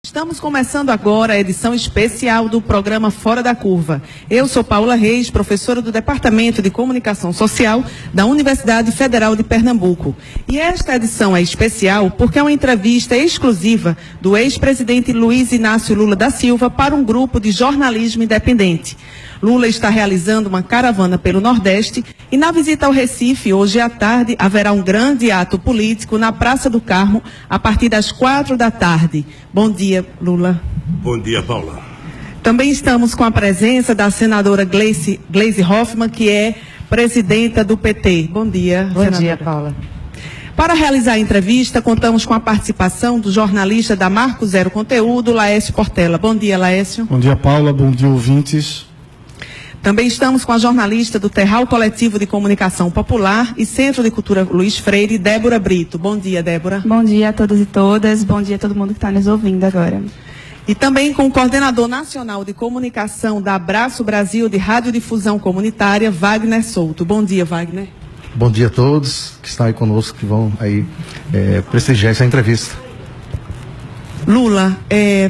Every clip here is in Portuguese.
Estamos começando agora a edição especial do programa Fora da Curva. Eu sou Paula Reis, professora do Departamento de Comunicação Social da Universidade Federal de Pernambuco. E esta edição é especial porque é uma entrevista exclusiva do ex-presidente Luiz Inácio Lula da Silva para um grupo de jornalismo independente. Lula está realizando uma caravana pelo Nordeste e na visita ao Recife, hoje à tarde, haverá um grande ato político na Praça do Carmo a partir das 4 da tarde. Bom dia, Lula. Bom dia, Paula. Também estamos com a presença da senadora Gleisi Hoffmann, que é presidenta do PT. Bom dia, senadora. Bom dia, Paula. Para realizar a entrevista, contamos com a participação do jornalista da Marco Zero Conteúdo, Laércio Portela. Bom dia, Laércio. Bom dia, Paula. Bom dia, ouvintes. Também estamos com a jornalista do Terral Coletivo de Comunicação Popular e Centro de Cultura Luiz Freire, Débora Brito. Bom dia, Débora. Bom dia a todos e todas. Bom dia a todo mundo que está nos ouvindo agora. E também com o coordenador nacional de comunicação da Abraço Brasil de Radiodifusão Comunitária, Wagner Souto. Bom dia, Wagner. Bom dia a todos que estão aí conosco, que vão aí prestigiar essa entrevista. Lula,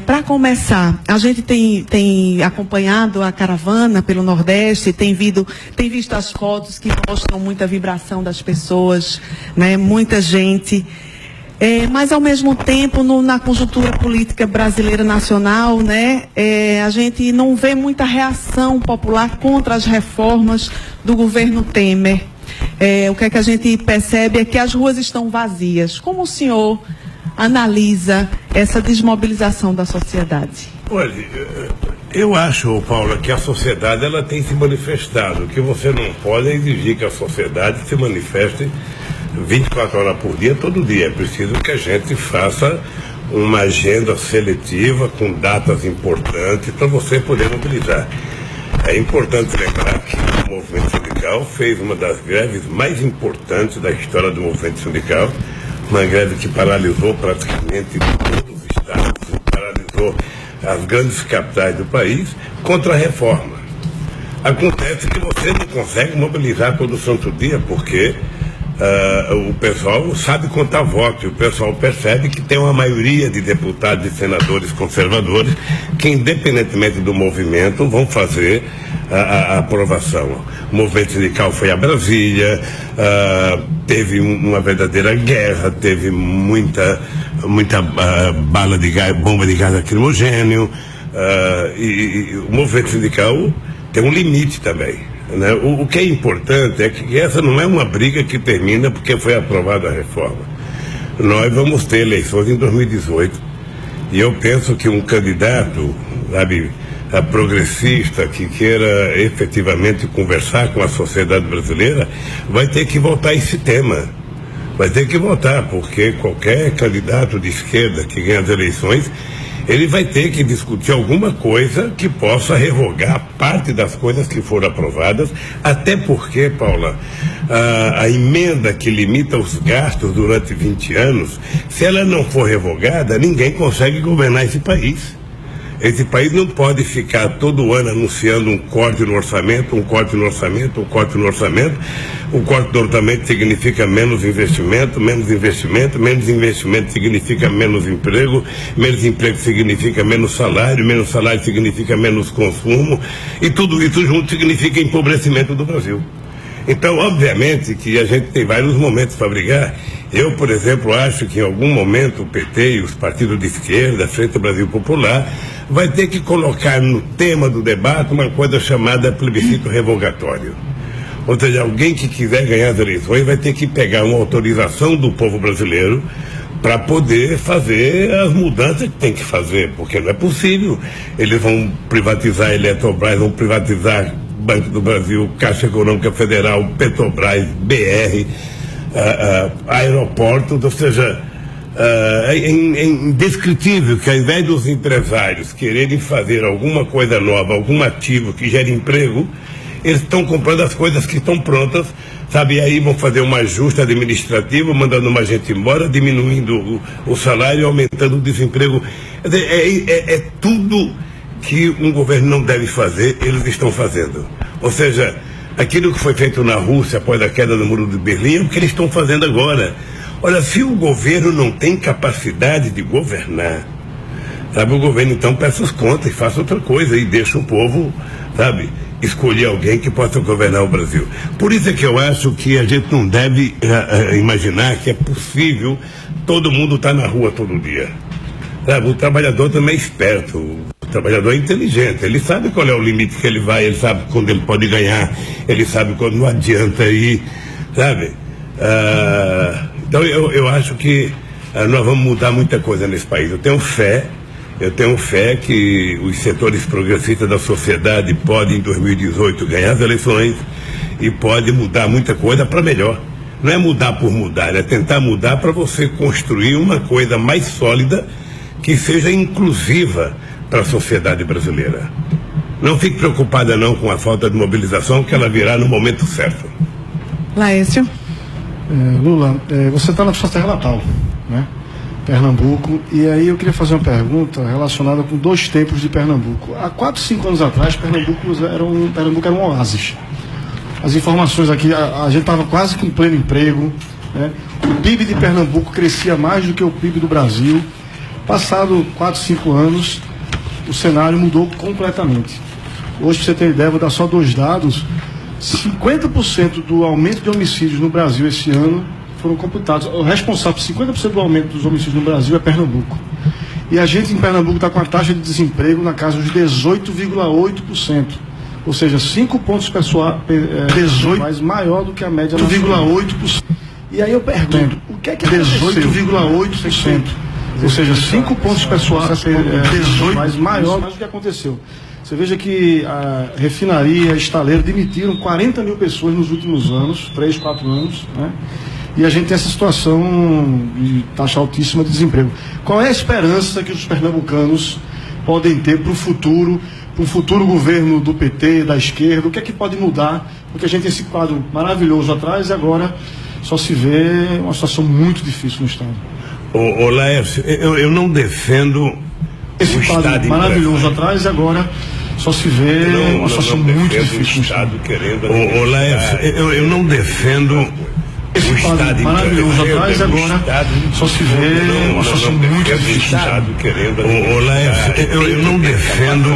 para começar, a gente tem acompanhado a caravana pelo Nordeste, tem visto as fotos que mostram muita vibração das pessoas, né? Muita gente. Mas, ao mesmo tempo, na conjuntura política brasileira nacional, né, a gente não vê muita reação popular contra as reformas do governo Temer. O que é que a gente percebe é que as ruas estão vazias. Como o senhor analisa essa desmobilização da sociedade? Olha, eu acho, Paula, que a sociedade ela tem se manifestado. O que você não pode é exigir que a sociedade se manifeste 24 horas por dia, todo dia. É preciso que a gente faça uma agenda seletiva com datas importantes para você poder mobilizar. É importante lembrar que o movimento sindical fez uma das greves mais importantes da história do movimento sindical, uma greve que paralisou praticamente todos os estados, paralisou as grandes capitais do país contra a reforma. Acontece que você não consegue mobilizar todo santo dia, porque o pessoal sabe contar votos, e o pessoal percebe que tem uma maioria de deputados e senadores conservadores que, independentemente do movimento, vão fazer a aprovação. O movimento sindical foi a Brasília, teve uma verdadeira guerra, teve muita bala de gás, bomba de gás lacrimogêneo, e o movimento sindical tem um limite também, né? O que é importante é que essa não é uma briga que termina porque foi aprovada a reforma. Nós vamos ter eleições em 2018 e eu penso que um candidato, sabe, progressista que queira efetivamente conversar com a sociedade brasileira vai ter que votar esse tema. Vai ter que votar, porque qualquer candidato de esquerda que ganha as eleições, ele vai ter que discutir alguma coisa que possa revogar parte das coisas que foram aprovadas, até porque, Paula, a emenda que limita os gastos durante 20 anos, se ela não for revogada, ninguém consegue governar esse país. Esse país não pode ficar todo ano anunciando um corte no orçamento, um corte no orçamento, um corte no orçamento. O corte no orçamento significa menos investimento, menos investimento, menos investimento significa menos emprego significa menos salário significa menos consumo, e tudo isso junto significa empobrecimento do Brasil. Então, obviamente que a gente tem vários momentos para brigar. Eu, por exemplo, acho que em algum momento o PT e os partidos de esquerda, a Frente Brasil Popular, vai ter que colocar no tema do debate uma coisa chamada plebiscito revogatório. Ou seja, alguém que quiser ganhar as eleições vai ter que pegar uma autorização do povo brasileiro para poder fazer as mudanças que tem que fazer, porque não é possível. Eles vão privatizar a Eletrobras, vão privatizar Banco do Brasil, Caixa Econômica Federal, Petrobras, BR, aeroportos, ou seja, é indescritível que ao invés dos empresários quererem fazer alguma coisa nova, algum ativo que gere emprego, eles estão comprando as coisas que estão prontas, sabe? E aí vão fazer um ajuste administrativo, mandando uma gente embora, diminuindo o salário, aumentando o desemprego. É tudo que um governo não deve fazer, eles estão fazendo. Ou seja, aquilo que foi feito na Rússia após a queda do Muro de Berlim é o que eles estão fazendo agora. Olha, se o governo não tem capacidade de governar, Sabe, o governo então peça as contas e faça outra coisa e deixa o povo, sabe, escolher alguém que possa governar o Brasil. Por isso é que eu acho que a gente não deve imaginar que é possível todo mundo estar na rua todo dia. Sabe, o trabalhador também é esperto, o trabalhador é inteligente, ele sabe qual é o limite que ele vai, ele sabe quando ele pode ganhar, ele sabe quando não adianta ir, sabe? Então eu acho que nós vamos mudar muita coisa nesse país. Eu tenho fé que os setores progressistas da sociedade podem, em 2018, ganhar as eleições e pode mudar muita coisa para melhor. Não é mudar por mudar, é tentar mudar para você construir uma coisa mais sólida que seja inclusiva para a sociedade brasileira. Não fique preocupada não com a falta de mobilização, que ela virá no momento certo. Laércio. Lula, você está na sua terra natal, né? Pernambuco, e aí eu queria fazer uma pergunta relacionada com 2 tempos de Pernambuco. Há 4, 5 anos atrás, Pernambuco era um oásis. As informações aqui, a gente estava quase com pleno emprego, né? O PIB de Pernambuco crescia mais do que o PIB do Brasil. Passado 4, 5 anos, o cenário mudou completamente. Hoje, para você ter ideia, vou dar só 2 dados. 50% do aumento de homicídios no Brasil esse ano foram computados. O responsável por 50% do aumento dos homicídios no Brasil é Pernambuco. E a gente em Pernambuco está com a taxa de desemprego na casa de 18,8%. Ou seja, 5 pontos percentuais maior do que a média nacional. 18%. E aí eu pergunto, o que é que aconteceu? 18,8%. Ou seja, 5 pontos percentuais maior do que aconteceu. Você veja que a refinaria, a estaleiro demitiram 40 mil pessoas nos últimos anos, 3, 4 anos, né? E a gente tem essa situação de taxa altíssima de desemprego. Qual é a esperança que os pernambucanos podem ter para o futuro governo do PT, da esquerda? O que é que pode mudar? Porque a gente tem esse quadro maravilhoso atrás e agora só se vê uma situação muito difícil no Estado. Ô Laércio, eu não defendo esse quadro maravilhoso atrás e agora só se vê uma situação muito difícil no Estado. Ô Laércio, eu não defendo esse quadro maravilhoso atrás e agora só se vê uma situação muito difícil no Estado. Ô Laércio, eu não defendo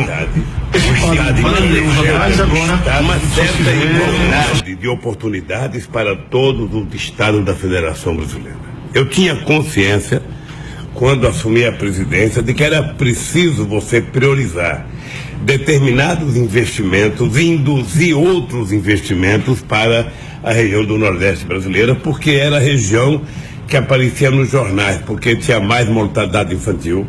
esse quadro maravilhoso atrás e agora uma certa igualdade de oportunidades para todos os estados da Federação Brasileira. Eu tinha consciência, quando assumi a presidência, de que era preciso você priorizar determinados investimentos e induzir outros investimentos para a região do Nordeste brasileira, porque era a região que aparecia nos jornais, porque tinha mais mortalidade infantil,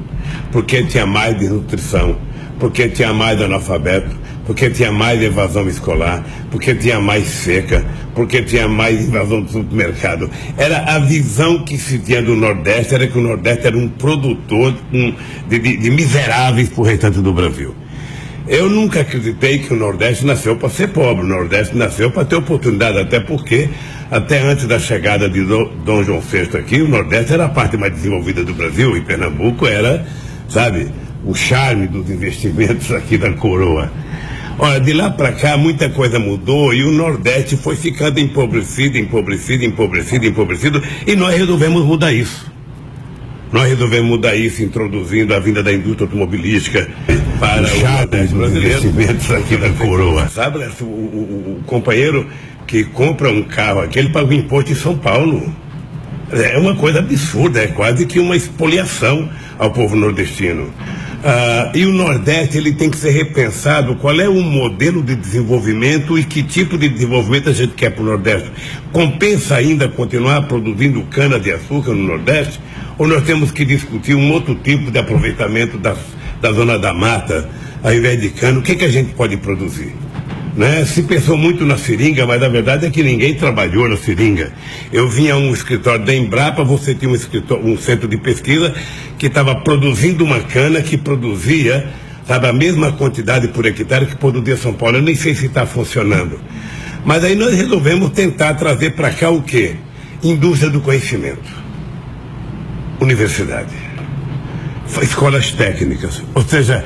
porque tinha mais desnutrição, porque tinha mais analfabeto, porque tinha mais evasão escolar, porque tinha mais seca, porque tinha mais invasão do supermercado. Era a visão que se tinha do Nordeste, era que o Nordeste era um produtor de miseráveis para o restante do Brasil. Eu nunca acreditei que o Nordeste nasceu para ser pobre, o Nordeste nasceu para ter oportunidade, até porque, até antes da chegada de Dom João VI aqui, o Nordeste era a parte mais desenvolvida do Brasil, e Pernambuco era, sabe, o charme dos investimentos aqui da coroa. Olha, de lá para cá muita coisa mudou e o Nordeste foi ficando empobrecido, e nós resolvemos mudar isso. Nós resolvemos mudar isso introduzindo a vinda da indústria automobilística para o Nordeste brasileiro, investimentos aqui da coroa. Sabe, o companheiro que compra um carro aqui, ele paga o imposto em São Paulo. É uma coisa absurda, é quase que uma expoliação ao povo nordestino. E o Nordeste, ele tem que ser repensado, qual é o modelo de desenvolvimento e que tipo de desenvolvimento a gente quer para o Nordeste. Compensa ainda continuar produzindo cana-de-açúcar no Nordeste? Ou nós temos que discutir um outro tipo de aproveitamento da zona da mata, ao invés de cana? O que a gente pode produzir? Né? Se pensou muito na seringa, mas a verdade é que ninguém trabalhou na seringa. Eu vinha a um escritório da Embrapa, você tinha um centro de pesquisa que estava produzindo uma cana que produzia, sabe, a mesma quantidade por hectare que produzia São Paulo. Eu nem sei se está funcionando. Mas aí nós resolvemos tentar trazer para cá o quê? Indústria do conhecimento. Universidade. Escolas técnicas. Ou seja,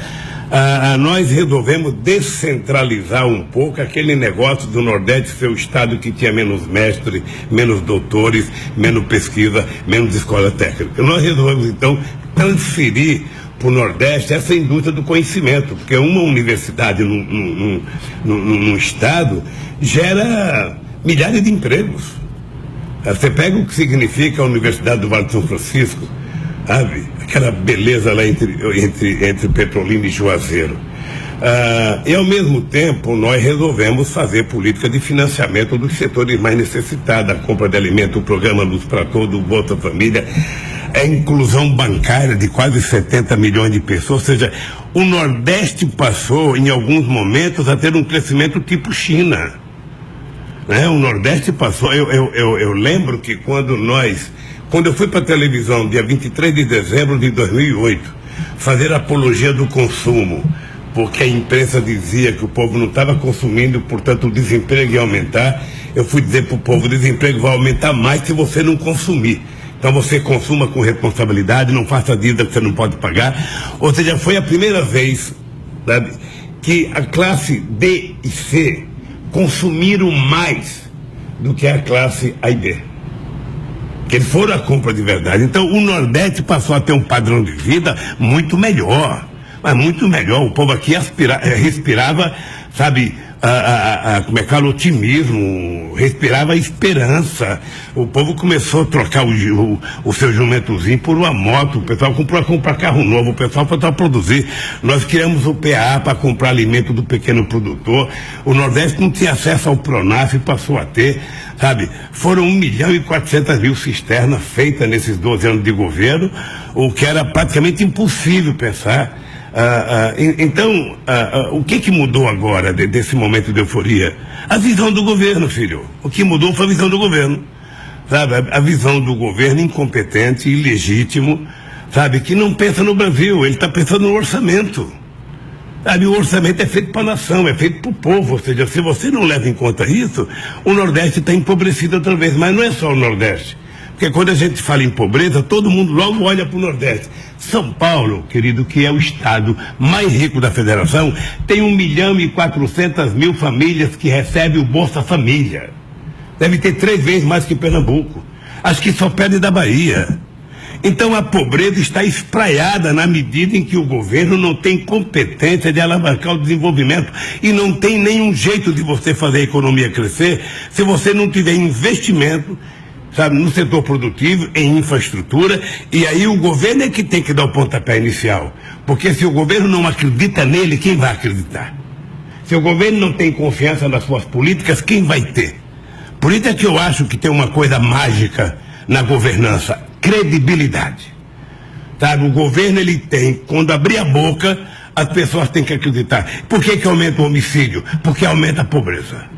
nós resolvemos descentralizar um pouco aquele negócio do Nordeste ser o estado que tinha menos mestres, menos doutores, menos pesquisa, menos escola técnica. Nós resolvemos então transferir para o Nordeste essa indústria do conhecimento, porque uma universidade num estado gera milhares de empregos. Você pega o que significa a Universidade do Vale de São Francisco, sabe? Aquela beleza lá entre Petrolina e Juazeiro. E ao mesmo tempo nós resolvemos fazer política de financiamento dos setores mais necessitados, a compra de alimentos, o programa Luz para Todos, o Bolsa Família, a inclusão bancária de quase 70 milhões de pessoas. Ou seja, o Nordeste passou em alguns momentos a ter um crescimento tipo China, né? O Nordeste passou, eu lembro que quando eu fui para a televisão dia 23 de dezembro de 2008 fazer apologia do consumo, porque a imprensa dizia que o povo não estava consumindo, portanto o desemprego ia aumentar. Eu fui dizer para o povo: o desemprego vai aumentar mais se você não consumir. Então você consuma com responsabilidade, não faça dívida que você não pode pagar. Ou seja, foi a primeira vez, sabe, que a classe D e C consumiram mais do que a classe A e B. Que eles foram à compra de verdade. Então o Nordeste passou a ter um padrão de vida muito melhor. Mas muito melhor. O povo aqui respirava, sabe, como é que fala, otimismo, respirava esperança. O povo começou a trocar o seu jumentozinho por uma moto. O pessoal comprou a comprar carro novo, o pessoal foi a produzir. Nós criamos o PA para comprar alimento do pequeno produtor. O Nordeste não tinha acesso ao Pronaf e passou a ter, sabe? Foram 1.400.000 cisternas feitas nesses 12 anos de governo, o que era praticamente impossível pensar. Então, o que mudou agora desse momento de euforia? A visão do governo, filho. O que mudou foi a visão do governo, sabe? A visão do governo incompetente, ilegítimo, sabe? Que não pensa no Brasil, ele está pensando no orçamento. Sabe? O orçamento é feito para a nação, é feito para o povo. Ou seja, se você não leva em conta isso, o Nordeste está empobrecido outra vez. Mas não é só o Nordeste. Porque quando a gente fala em pobreza, todo mundo logo olha para o Nordeste. São Paulo, querido, que é o estado mais rico da federação, tem 1.400.000 famílias que recebem o Bolsa Família. Deve ter 3 vezes mais que Pernambuco. Acho que só perde da Bahia. Então a pobreza está espraiada na medida em que o governo não tem competência de alavancar o desenvolvimento e não tem nenhum jeito de você fazer a economia crescer se você não tiver investimento, sabe, no setor produtivo, em infraestrutura. E aí o governo é que tem que dar o pontapé inicial, porque se o governo não acredita nele, quem vai acreditar? Se o governo não tem confiança nas suas políticas, quem vai ter? Por isso é que eu acho que tem uma coisa mágica na governança: credibilidade, sabe? O governo, ele tem, quando abrir a boca, as pessoas têm que acreditar. Por que aumenta o homicídio? Porque aumenta a pobreza.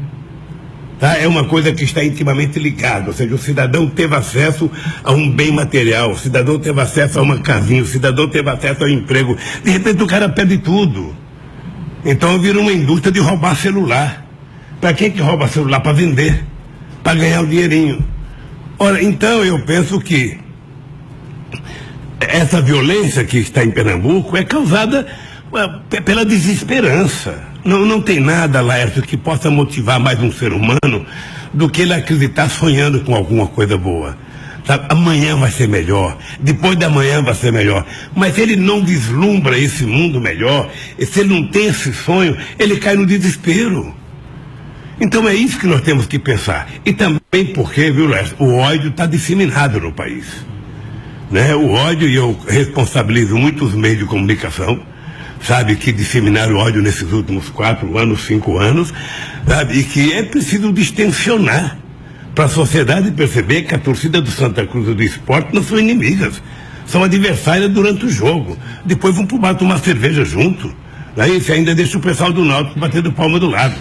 Tá? É uma coisa que está intimamente ligada. Ou seja, o cidadão teve acesso a um bem material, o cidadão teve acesso a uma casinha, o cidadão teve acesso ao emprego. De repente o cara perde tudo. Então vira uma indústria de roubar celular. Para quem que rouba celular? Para vender, para ganhar um dinheirinho. Ora, então eu penso que essa violência que está em Pernambuco é causada pela desesperança. Não tem nada, Laércio, que possa motivar mais um ser humano do que ele acreditar sonhando com alguma coisa boa. Sabe? Amanhã vai ser melhor, depois da manhã vai ser melhor. Mas se ele não vislumbra esse mundo melhor, se ele não tem esse sonho, ele cai no desespero. Então é isso que nós temos que pensar. E também porque, viu, Laércio, o ódio está disseminado no país, né? O ódio, e eu responsabilizo muitos meios de comunicação, sabe, que disseminaram ódio nesses últimos 4 anos, 5 anos, sabe, e que é preciso distensionar para a sociedade perceber que a torcida do Santa Cruz e do esporte não são inimigas, são adversárias durante o jogo. Depois vão pro bar tomar cerveja junto. Aí você ainda deixa o pessoal do Náutico batendo palma do lado.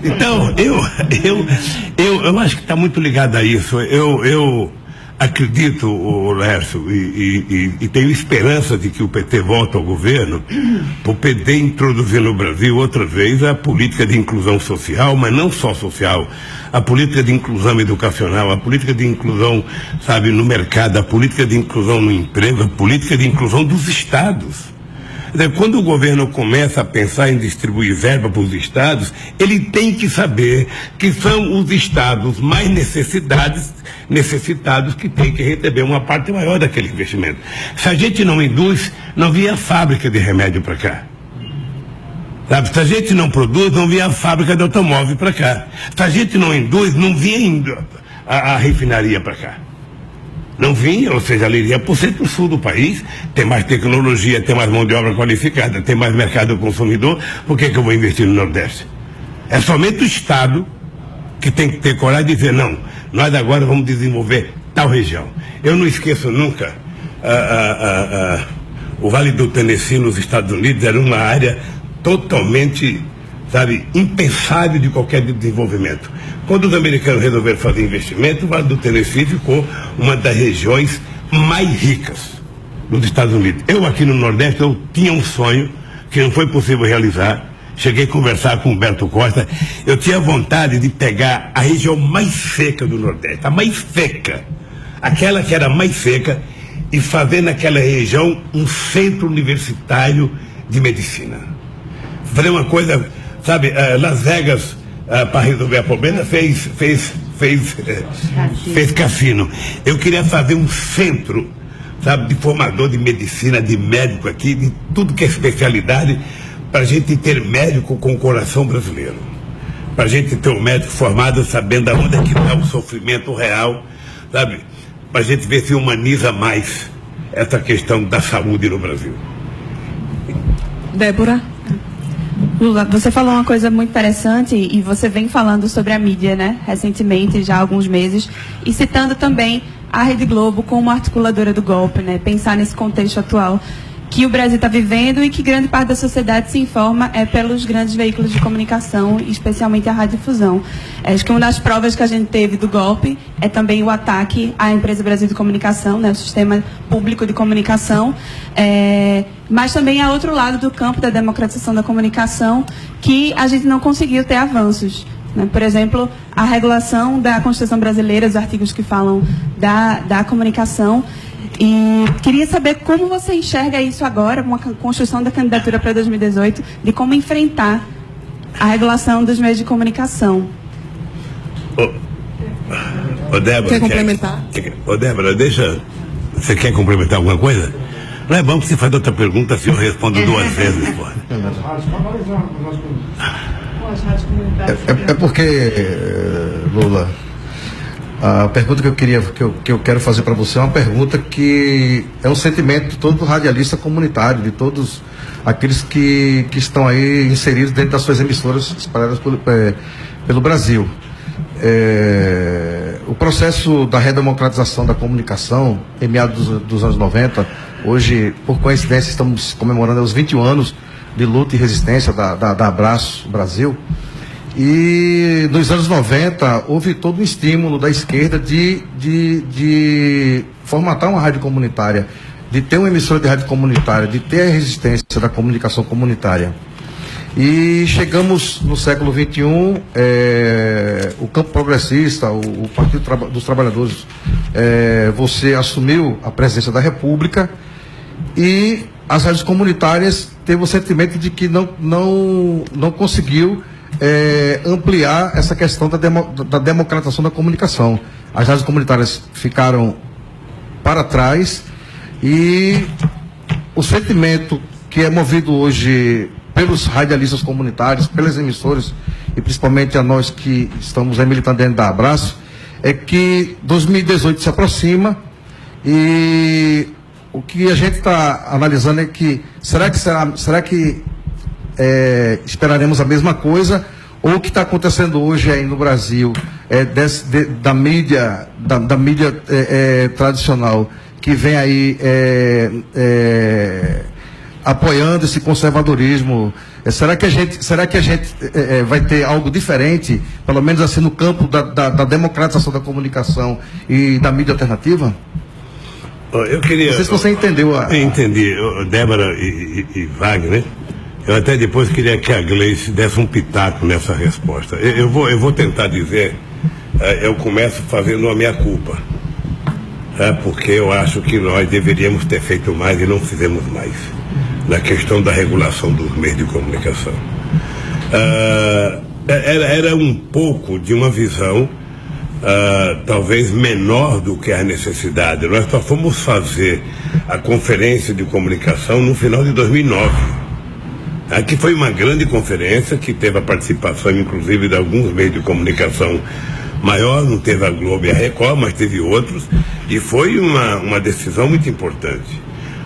Então, eu acho que está muito ligado a isso. Eu acredito, Lércio, e tenho esperança de que o PT volte ao governo, para o PT introduzir no Brasil outra vez a política de inclusão social, mas não só social, a política de inclusão educacional, a política de inclusão, sabe, no mercado, a política de inclusão no emprego, a política de inclusão dos estados. Quando o governo começa a pensar em distribuir verba para os estados, ele tem que saber que são os estados mais necessitados que têm que receber uma parte maior daquele investimento. Se a gente não induz, não vinha fábrica de remédio para cá. Sabe? Se a gente não produz, não vinha a fábrica de automóvel para cá. Se a gente não induz, não vinha a refinaria para cá. Não vinha, ou seja, ela iria para o centro-sul do país, tem mais tecnologia, tem mais mão de obra qualificada, tem mais mercado do consumidor, por que eu vou investir no Nordeste? É somente o Estado que tem que ter coragem de dizer, não, nós agora vamos desenvolver tal região. Eu não esqueço nunca, o Vale do Tennessee nos Estados Unidos era uma área totalmente, sabe, impensável de qualquer desenvolvimento. Quando os americanos resolveram fazer investimento, o Vale do Tennessee ficou uma das regiões mais ricas dos Estados Unidos. Eu aqui no Nordeste, eu tinha um sonho que não foi possível realizar. Cheguei a conversar com o Humberto Costa. Eu tinha vontade de pegar a região mais seca do Nordeste, a mais seca, aquela que era mais seca, e fazer naquela região um centro universitário de medicina. Fazer uma coisa, sabe, Las Vegas, para resolver a problema, fez cassino. Eu queria fazer um centro, sabe, de formador de medicina, de médico aqui, de tudo que é especialidade, para a gente ter médico com o coração brasileiro. Para a gente ter um médico formado sabendo aonde é que está o sofrimento real, sabe? Para a gente ver se humaniza mais essa questão da saúde no Brasil. Débora? Lula, você falou uma coisa muito interessante e você vem falando sobre a mídia, né, recentemente, já há alguns meses, e citando também a Rede Globo como articuladora do golpe, né, pensar nesse contexto atual que o Brasil está vivendo e que grande parte da sociedade se informa pelos grandes veículos de comunicação, especialmente a radiodifusão. Acho que uma das provas que a gente teve do golpe é também o ataque à Empresa Brasil de Comunicação, né, o sistema público de comunicação, mas também há outro lado do campo da democratização da comunicação que a gente não conseguiu ter avanços. Por exemplo, a regulação da Constituição brasileira, os artigos que falam da comunicação. E queria saber como você enxerga isso agora, uma construção da candidatura para 2018, de como enfrentar a regulação dos meios de comunicação. Débora, quer complementar? Débora, você quer complementar alguma coisa? Não é bom que você faça outra pergunta se eu respondo duas vezes. É porque, Lula, a pergunta que eu quero fazer para você é uma pergunta que é um sentimento de todo radialista comunitário, de todos aqueles que estão aí inseridos dentro das suas emissoras espalhadas pelo Brasil. O processo da redemocratização da comunicação, em meados dos anos 90, hoje, por coincidência, estamos comemorando os 21 anos de luta e resistência da Abraço Brasil. E nos anos 90 houve todo um estímulo da esquerda de formatar uma rádio comunitária, de ter uma emissora de rádio comunitária, de ter a resistência da comunicação comunitária. E chegamos no século XXI, o campo progressista, o Partido dos Trabalhadores, você assumiu a presidência da República e as rádios comunitárias teve o sentimento de que não conseguiu ampliar essa questão da democratização da comunicação. As rádios comunitárias ficaram para trás e o sentimento que é movido hoje pelos radialistas comunitários, pelas emissoras e principalmente a nós que estamos militando dentro da Abraço, é que 2018 se aproxima e o que a gente está analisando é que será que esperaremos a mesma coisa, ou o que está acontecendo hoje aí no Brasil da mídia tradicional que vem aí apoiando esse conservadorismo. Será que a gente vai ter algo diferente, pelo menos assim no campo da democratização da comunicação e da mídia alternativa? Eu queria. Não sei se você entendeu. Eu entendi, Débora e Wagner. Eu até depois queria que a Gleice desse um pitaco nessa resposta. Eu vou tentar dizer, eu começo fazendo a minha culpa. Porque eu acho que nós deveríamos ter feito mais e não fizemos mais. na questão da regulação dos meios de comunicação. Era um pouco de uma visão talvez menor do que a necessidade. Nós só fomos fazer a conferência de comunicação no final de 2009. Aqui foi uma grande conferência que teve a participação, inclusive, de alguns meios de comunicação maior, não teve a Globo e a Record, mas teve outros, e foi uma decisão muito importante.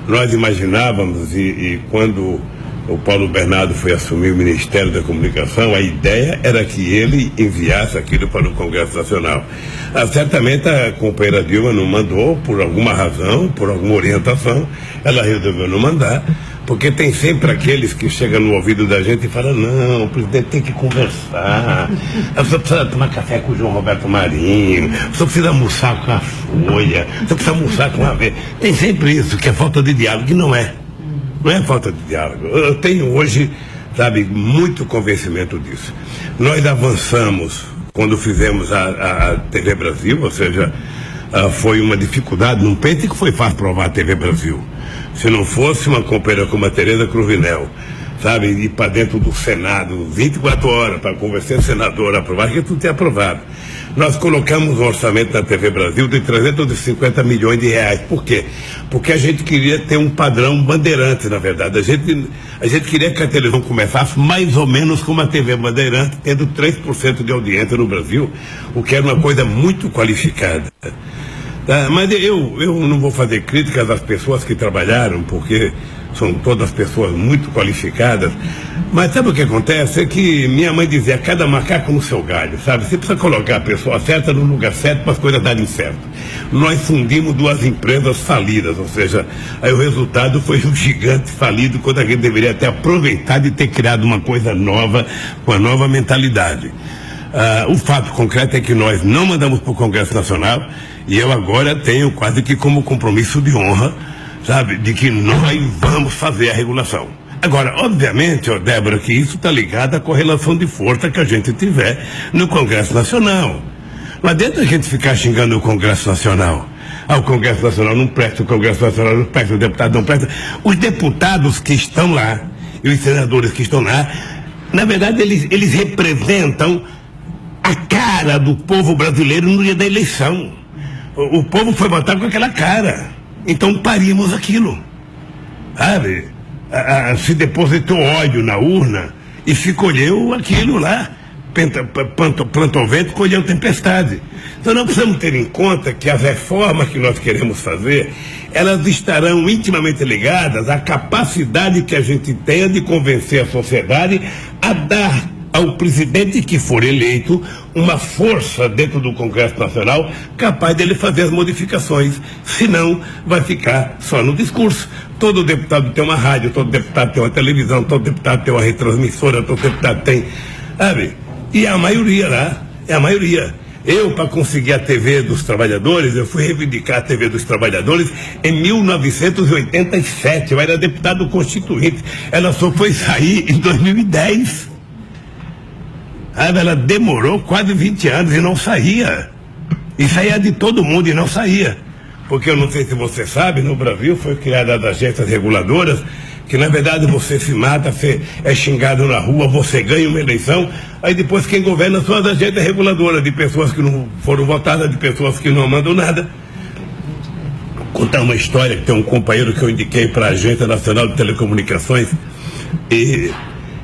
Nós imaginávamos, e quando o Paulo Bernardo foi assumir o Ministério da Comunicação, a ideia era que ele enviasse aquilo para o Congresso Nacional. Certamente a companheira Dilma não mandou, por alguma razão, por alguma orientação, ela resolveu não mandar, porque tem sempre aqueles que chegam no ouvido da gente e falam: não, o presidente tem que conversar, você precisa tomar café com o João Roberto Marinho, você precisa almoçar com a Folha, você precisa almoçar com a Veja. Tem sempre isso, que é falta de diálogo, que não é. Não é falta de diálogo. Eu tenho hoje, sabe, muito convencimento disso. Nós avançamos quando fizemos a TV Brasil, ou seja, foi uma dificuldade. Não pense que foi fácil provar a TV Brasil. Se não fosse uma companheira como a Tereza Cruvinel, sabe, ir para dentro do Senado 24 horas para convencer o senador a aprovar, que tudo tinha aprovado. Nós colocamos um orçamento na TV Brasil de 350 milhões de reais. Por quê? Porque a gente queria ter um padrão Bandeirante, na verdade. A gente queria que a televisão começasse mais ou menos como a TV Bandeirante, tendo 3% de audiência no Brasil, o que era uma coisa muito qualificada. Mas eu não vou fazer críticas às pessoas que trabalharam, porque são todas pessoas muito qualificadas. Mas sabe o que acontece? É que minha mãe dizia: cada macaco no seu galho, sabe? Você precisa colocar a pessoa certa no lugar certo para as coisas darem certo. Nós fundimos 2 empresas falidas, ou seja, aí o resultado foi um gigante falido, quando a gente deveria ter aproveitado e ter criado uma coisa nova, com a nova mentalidade. O fato concreto é que nós não mandamos para o Congresso Nacional, e eu agora tenho quase que como compromisso de honra, sabe, de que nós vamos fazer a regulação. Agora, obviamente, Débora, que isso está ligado à correlação de força que a gente tiver no Congresso Nacional. Não adianta a gente ficar xingando o Congresso Nacional. O Congresso Nacional não presta, o Congresso Nacional não presta, o deputado não presta. Os deputados que estão lá e os senadores que estão lá, na verdade, eles representam a cara do povo brasileiro no dia da eleição. O povo foi votar com aquela cara. Então parimos aquilo. Sabe? Se depositou ódio na urna e se colheu aquilo lá. Plantou vento, colheu tempestade. Então nós precisamos ter em conta que as reformas que nós queremos fazer, elas estarão intimamente ligadas à capacidade que a gente tenha de convencer a sociedade a dar ao presidente que for eleito uma força dentro do Congresso Nacional capaz dele fazer as modificações. Senão vai ficar só no discurso. Todo deputado tem uma rádio, todo deputado tem uma televisão, todo deputado tem uma retransmissora, todo deputado tem, sabe? E a maioria lá, é a maioria. Eu, para conseguir a TV dos Trabalhadores, eu fui reivindicar a TV dos Trabalhadores em 1987. Eu era deputado constituinte. Ela só foi sair em 2010. Ela demorou quase 20 anos e não saía. E saía de todo mundo e não saía. Porque eu não sei se você sabe, no Brasil foi criada as agências reguladoras, que na verdade você se mata, você é xingado na rua, você ganha uma eleição, aí depois quem governa são as agências reguladoras, de pessoas que não foram votadas, de pessoas que não mandam nada. Vou contar uma história, que tem um companheiro que eu indiquei para a Agência Nacional de Telecomunicações, e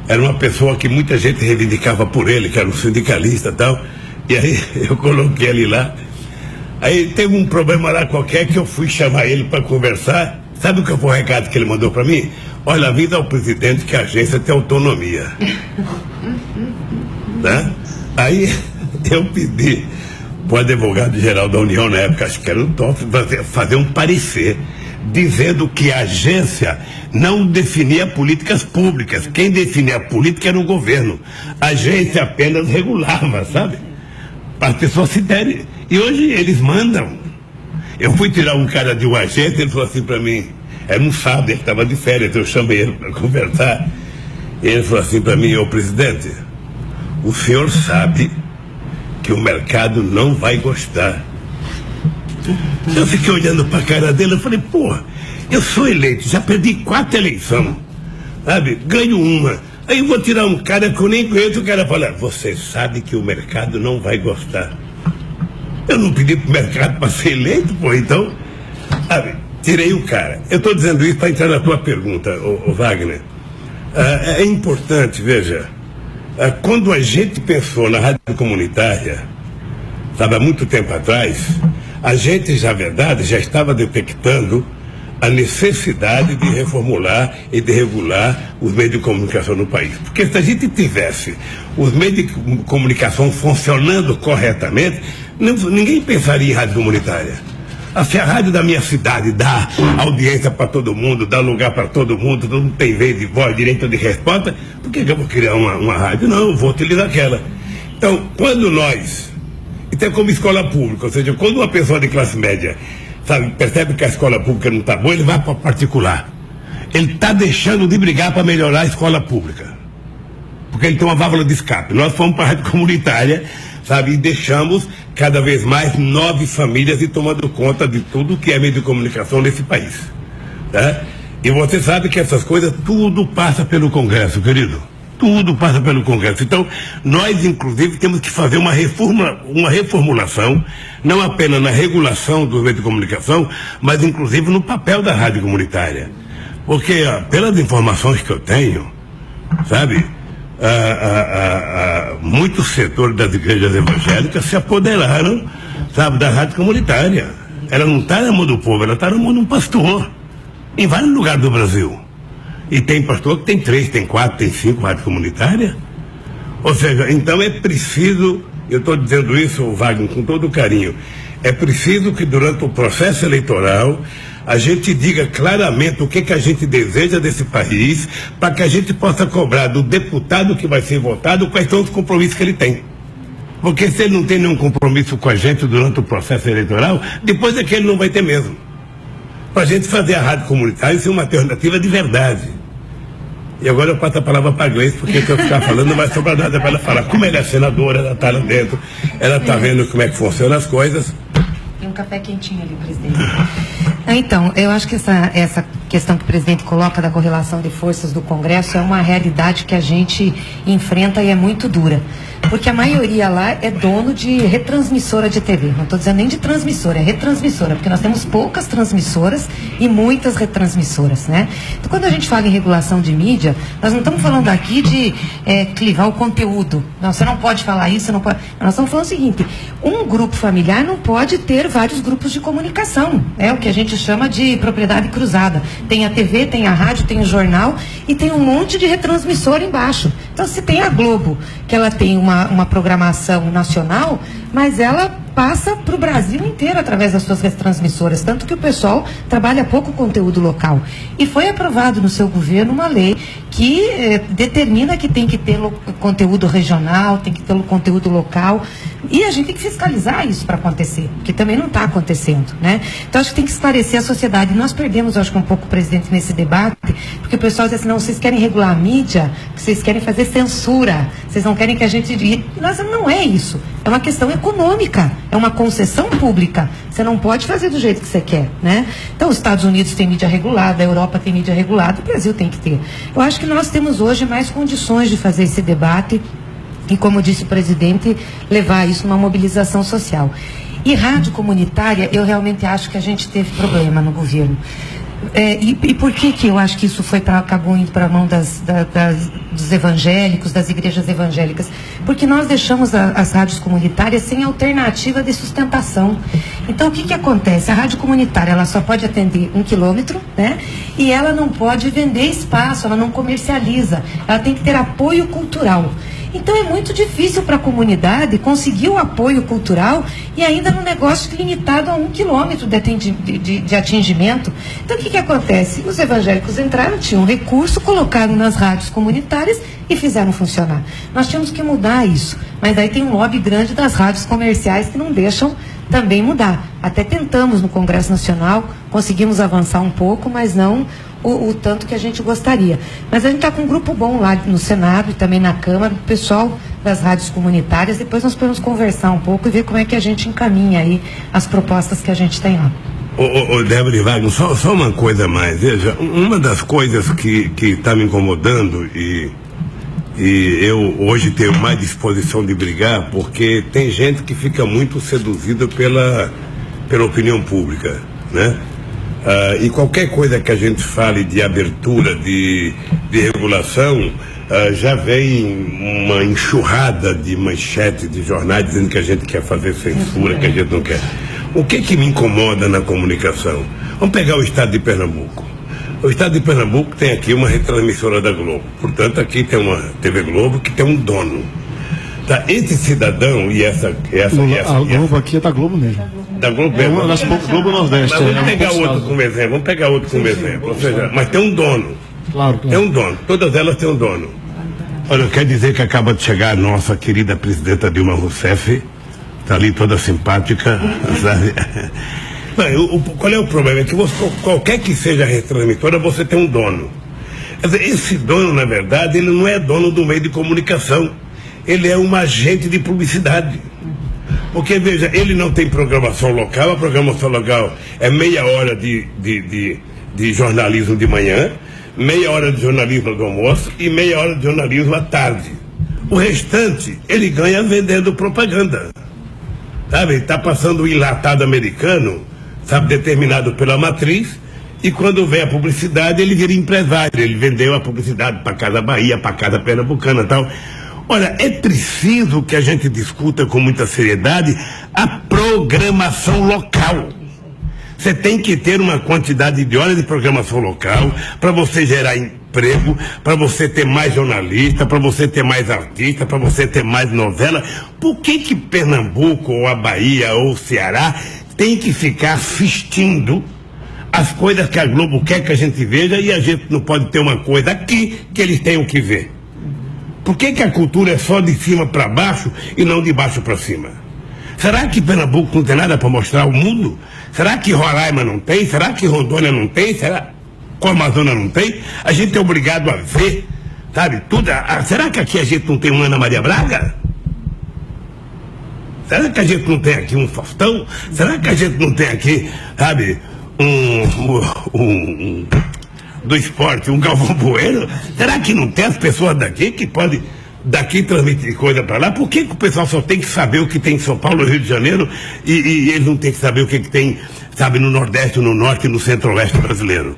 era uma pessoa que muita gente reivindicava por ele, que era um sindicalista e tal, e aí eu coloquei ele lá. Aí teve um problema lá qualquer que eu fui chamar ele para conversar. Sabe o que foi o recado que ele mandou para mim? Olha, avisa ao presidente que a agência tem autonomia. Tá? Aí eu pedi para o advogado-geral da União, na época, acho que era o Toffoli, fazer um parecer dizendo que a agência não definia políticas públicas. Quem definia a política era o governo. A agência apenas regulava, sabe? Para as pessoas se derem. E hoje eles mandam. Eu fui tirar um cara de uma agência, ele falou assim para mim, era um sábado, ele estava de férias, eu chamei ele para conversar. E ele falou assim para mim: ô presidente, o senhor sabe que o mercado não vai gostar. Eu fiquei olhando para a cara dele, eu falei: pô, eu sou eleito, já perdi 4 eleições. sabe? Ganho uma. Aí eu vou tirar um cara que eu nem conheço, o cara fala, você sabe que o mercado não vai gostar. Eu não pedi pro mercado para ser eleito, pô, então, sabe, tirei o cara. Eu estou dizendo isso para entrar na tua pergunta, ô Wagner. É importante, veja, quando a gente pensou na rádio comunitária, sabe, há muito tempo atrás, a gente, na verdade, já estava detectando a necessidade de reformular e de regular os meios de comunicação no país. Porque se a gente tivesse os meios de comunicação funcionando corretamente, ninguém pensaria em rádio comunitária. Se a rádio da minha cidade dá audiência para todo mundo, dá lugar para todo mundo tem vez de voz, direito de resposta, por que eu vou criar uma rádio? Não, eu vou utilizar aquela. Então, quando nós, então como escola pública, ou seja, quando uma pessoa de classe média, sabe, percebe que a escola pública não está boa, ele vai para particular. Ele está deixando de brigar para melhorar a escola pública. Porque ele tem uma válvula de escape. Nós fomos para a rádio comunitária, sabe, e deixamos cada vez mais 9 famílias e tomando conta de tudo que é meio de comunicação nesse país. Tá? E você sabe que essas coisas, tudo passa pelo Congresso, querido. Tudo passa pelo Congresso. Então, nós, inclusive, temos que fazer uma reformulação, não apenas na regulação dos meios de comunicação, mas, inclusive, no papel da rádio comunitária. Porque, pelas informações que eu tenho, sabe, muitos setores das igrejas evangélicas se apoderaram, sabe, da rádio comunitária. Ela não está na mão do povo, ela está na mão de um pastor, em vários lugares do Brasil. E tem pastor que tem 3, tem 4, tem 5 rádios comunitárias. Ou seja, então é preciso, eu estou dizendo isso, Wagner, com todo carinho, é preciso que durante o processo eleitoral a gente diga claramente o que a gente deseja desse país, para que a gente possa cobrar do deputado que vai ser votado quais são os compromissos que ele tem. Porque se ele não tem nenhum compromisso com a gente durante o processo eleitoral, depois é que ele não vai ter mesmo. Para a gente fazer a rádio comunitária ser uma alternativa de verdade. E agora eu passo a palavra para a Gleice, porque se eu ficar falando não vai sobrar nada para ela falar. Como ela é senadora, ela está lá dentro, ela está vendo como é que funcionam as coisas. Tem um café quentinho ali, presidente. Então, eu acho que essa questão que o presidente coloca da correlação de forças do Congresso é uma realidade que a gente enfrenta e é muito dura. Porque a maioria lá é dono de retransmissora de TV. Não estou dizendo nem de transmissora, é retransmissora, porque nós temos poucas transmissoras e muitas retransmissoras, né? Então, quando a gente fala em regulação de mídia, nós não estamos falando aqui de clivar o conteúdo. Não, você não pode falar isso, não pode. Nós estamos falando o seguinte: um grupo familiar não pode ter vários grupos de comunicação. É o que a gente chama de propriedade cruzada. Tem a TV, tem a rádio, tem o jornal e tem um monte de retransmissor embaixo. Então, se tem a Globo, que ela tem uma programação nacional, mas ela passa para o Brasil inteiro através das suas retransmissoras, tanto que o pessoal trabalha pouco conteúdo local. E foi aprovado no seu governo uma lei que determina que tem que ter conteúdo regional, tem que ter conteúdo local, e a gente tem que fiscalizar isso para acontecer, porque também não está acontecendo, né? Então acho que tem que esclarecer a sociedade. Nós perdemos, acho que um pouco o presidente nesse debate, porque o pessoal diz assim, não, vocês querem regular a mídia, vocês querem fazer censura, vocês não querem que a gente... Mas não é isso, é uma questão econômica, é uma concessão pública. Você não pode fazer do jeito que você quer, né? Então, os Estados Unidos têm mídia regulada, a Europa tem mídia regulada, o Brasil tem que ter. Eu acho que nós temos hoje mais condições de fazer esse debate e, como disse o presidente, levar isso numa mobilização social. E rádio comunitária, eu realmente acho que a gente teve problema no governo. E por que eu acho que isso acabou indo para a mão dos evangélicos, das igrejas evangélicas? Porque nós deixamos as rádios comunitárias sem alternativa de sustentação. Então, o que acontece? A rádio comunitária, ela só pode atender 1 quilômetro, né? E ela não pode vender espaço, ela não comercializa. Ela tem que ter apoio cultural. Então é muito difícil para a comunidade conseguir o apoio cultural e ainda num negócio limitado a 1 quilômetro de atingimento. Então o que acontece? Os evangélicos entraram, tinham recurso, colocaram nas rádios comunitárias e fizeram funcionar. Nós tínhamos que mudar isso, mas aí tem um lobby grande das rádios comerciais que não deixam também mudar. Até tentamos no Congresso Nacional, conseguimos avançar um pouco, mas não o tanto que a gente gostaria. Mas a gente está com um grupo bom lá no Senado e também na Câmara, o pessoal das rádios comunitárias. Depois nós podemos conversar um pouco e ver como é que a gente encaminha aí as propostas que a gente tem lá. Débora Wagner, só uma coisa a mais. Veja, uma das coisas que está me incomodando e eu hoje tenho mais disposição de brigar, porque tem gente que fica muito seduzida pela opinião pública, né? E qualquer coisa que a gente fale de abertura, de regulação, já vem uma enxurrada de manchetes de jornais dizendo que a gente quer fazer censura, que a gente não quer. O que me incomoda na comunicação? Vamos pegar o estado de Pernambuco. O estado de Pernambuco tem aqui uma retransmissora da Globo. Portanto, aqui tem uma TV Globo que tem um dono. Tá? Esse cidadão e essa a Globo aqui é da Globo mesmo. Da Globo mesmo. Globo Nordeste. Mas vamos pegar outro como exemplo. Vamos pegar outro como exemplo. Ou seja, mas tem um dono. Claro. Tem um dono. Todas elas têm um dono. Olha, quer dizer que acaba de chegar a nossa querida presidenta Dilma Rousseff. Está ali toda simpática, sabe? Qual é o problema? É que qualquer que seja a retransmissora, você tem um dono. Quer dizer, esse dono, na verdade, ele não é dono do meio de comunicação. Ele é um agente de publicidade. Porque, veja, ele não tem programação local. A programação local é meia hora de jornalismo de manhã, meia hora de jornalismo do almoço e meia hora de jornalismo à tarde. O restante, ele ganha vendendo propaganda. Sabe, está passando o enlatado americano, sabe, determinado pela matriz, e quando vem a publicidade, ele vira empresário, ele vendeu a publicidade para Casa Bahia, para Casa Pernambucana e tal. Olha, é preciso que a gente discuta com muita seriedade a programação local. Você tem que ter uma quantidade de horas de programação local para você gerar emprego, para você ter mais jornalista, para você ter mais artista, para você ter mais novela. Por que Pernambuco, ou a Bahia, ou o Ceará tem que ficar assistindo as coisas que a Globo quer que a gente veja e a gente não pode ter uma coisa aqui que eles tenham que ver? Por que a cultura é só de cima para baixo e não de baixo para cima? Será que Pernambuco não tem nada para mostrar ao mundo? Será que Roraima não tem? Será que Rondônia não tem? Será que o Amazonas não tem? A gente é obrigado a ver, sabe, tudo. Será que aqui a gente não tem uma Ana Maria Braga? Será que a gente não tem aqui um Faustão? Será que a gente não tem aqui, sabe, do esporte, um Galvão Bueno? Será que não tem as pessoas daqui que podem daqui transmitir coisa para lá? Por que o pessoal só tem que saber o que tem em São Paulo, Rio de Janeiro, e eles não tem que saber o que tem, sabe, no Nordeste, no Norte e no Centro-Oeste brasileiro?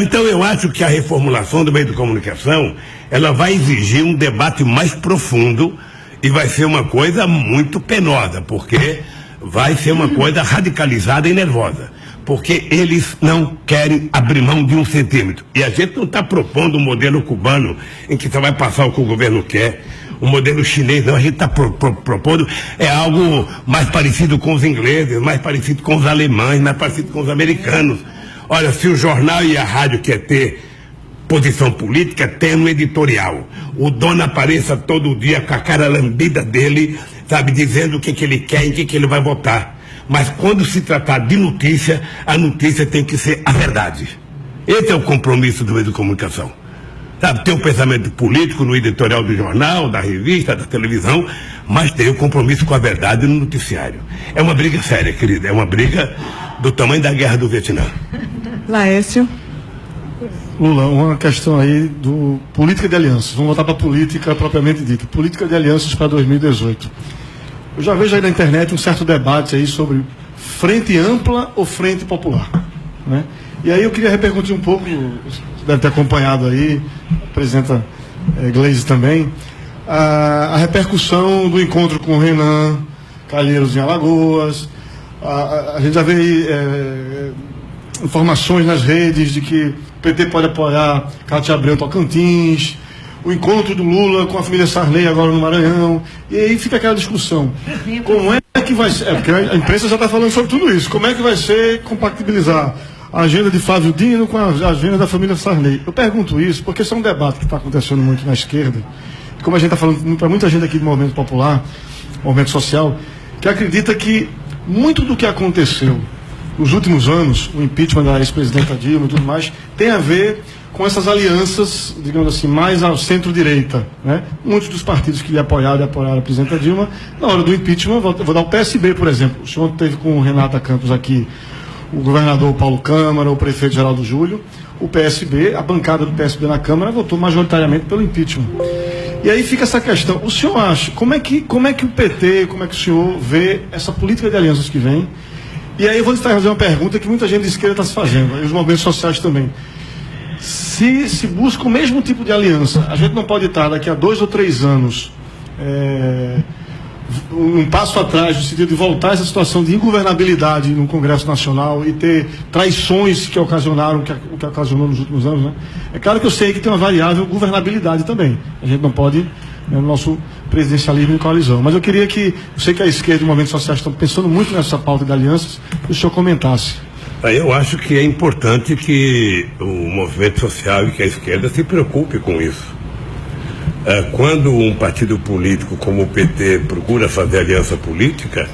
Então eu acho que a reformulação do meio de comunicação, ela vai exigir um debate mais profundo e vai ser uma coisa muito penosa, porque vai ser uma coisa radicalizada e nervosa. Porque eles não querem abrir mão de 1 centímetro. E a gente não está propondo um modelo cubano em que você vai passar o que o governo quer, um modelo chinês, não. A gente está propondo algo mais parecido com os ingleses, mais parecido com os alemães, mais parecido com os americanos. Olha, se o jornal e a rádio quer ter posição política, tem no editorial. O dono apareça todo dia com a cara lambida dele, sabe, dizendo o que ele quer e em que ele vai votar. Mas quando se tratar de notícia, a notícia tem que ser a verdade. Esse é o compromisso do meio de comunicação. Sabe, tem um pensamento político no editorial do jornal, da revista, da televisão, mas tem o compromisso com a verdade no noticiário. É uma briga séria, querida. É uma briga do tamanho da guerra do Vietnã. Laércio. Lula, uma questão aí do política de alianças. Vamos voltar para a política propriamente dita. Política de alianças para 2018. Eu já vejo aí na internet um certo debate aí sobre frente ampla ou frente popular, né? E aí eu queria repercutir um pouco, você deve ter acompanhado aí, a presidenta Gleisi também, a repercussão do encontro com o Renan Calheiros em Alagoas. A gente já vê aí, informações nas redes de que o PT pode apoiar Cátia Abreu Tocantins, o encontro do Lula com a família Sarney agora no Maranhão, e aí fica aquela discussão. Como é que vai ser? Porque a imprensa já está falando sobre tudo isso. Como é que vai ser compatibilizar a agenda de Flávio Dino com a agenda da família Sarney? Eu pergunto isso porque isso é um debate que está acontecendo muito na esquerda, como a gente está falando para muita gente aqui do movimento popular, movimento social, que acredita que muito do que aconteceu nos últimos anos, o impeachment da ex-presidenta Dilma e tudo mais, tem a ver com essas alianças, digamos assim, mais ao centro-direita, né? Muitos dos partidos que lhe apoiaram a presidenta Dilma, na hora do impeachment, vou dar o PSB, por exemplo. O senhor teve com o Renata Campos aqui o governador Paulo Câmara, o prefeito Geraldo Júlio, o PSB, a bancada do PSB na Câmara votou majoritariamente pelo impeachment. E aí fica essa questão, o senhor acha, como é que o PT, como é que o senhor vê essa política de alianças que vem? E aí eu vou lhe fazer uma pergunta que muita gente de esquerda está se fazendo, e os movimentos sociais também. Se busca o mesmo tipo de aliança, a gente não pode estar daqui a 2 ou 3 anos um passo atrás, no sentido de voltar a essa situação de ingovernabilidade no Congresso Nacional e ter traições que ocasionaram o que ocasionou nos últimos anos, né? É claro que eu sei que tem uma variável governabilidade também. A gente não pode, no nosso presidencialismo em coalizão. Mas eu queria que, eu sei que a esquerda e o movimento social estão pensando muito nessa pauta de alianças, que o senhor comentasse. Eu acho que é importante que o movimento social e que a esquerda se preocupe com isso. Quando um partido político como o PT procura fazer aliança política,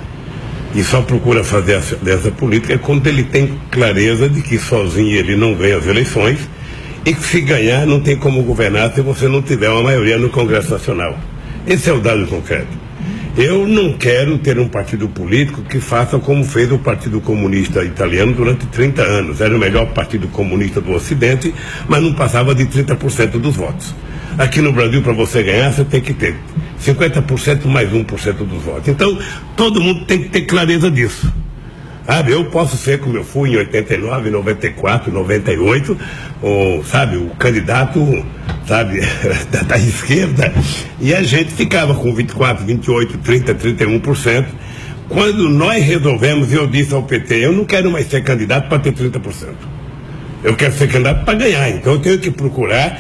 e só procura fazer aliança política é quando ele tem clareza de que sozinho ele não ganha as eleições e que se ganhar não tem como governar se você não tiver uma maioria no Congresso Nacional. Esse é o dado concreto. Eu não quero ter um partido político que faça como fez o Partido Comunista Italiano durante 30 anos. Era o melhor partido comunista do Ocidente, mas não passava de 30% dos votos. Aqui no Brasil, para você ganhar, você tem que ter 50% mais 1% dos votos. Então, todo mundo tem que ter clareza disso. Sabe, eu posso ser como eu fui em 89, 94, 98, o candidato, sabe, da esquerda, e a gente ficava com 24, 28, 30, 31%. Quando nós resolvemos, eu disse ao PT, eu não quero mais ser candidato para ter 30%. Eu quero ser candidato para ganhar, então eu tenho que procurar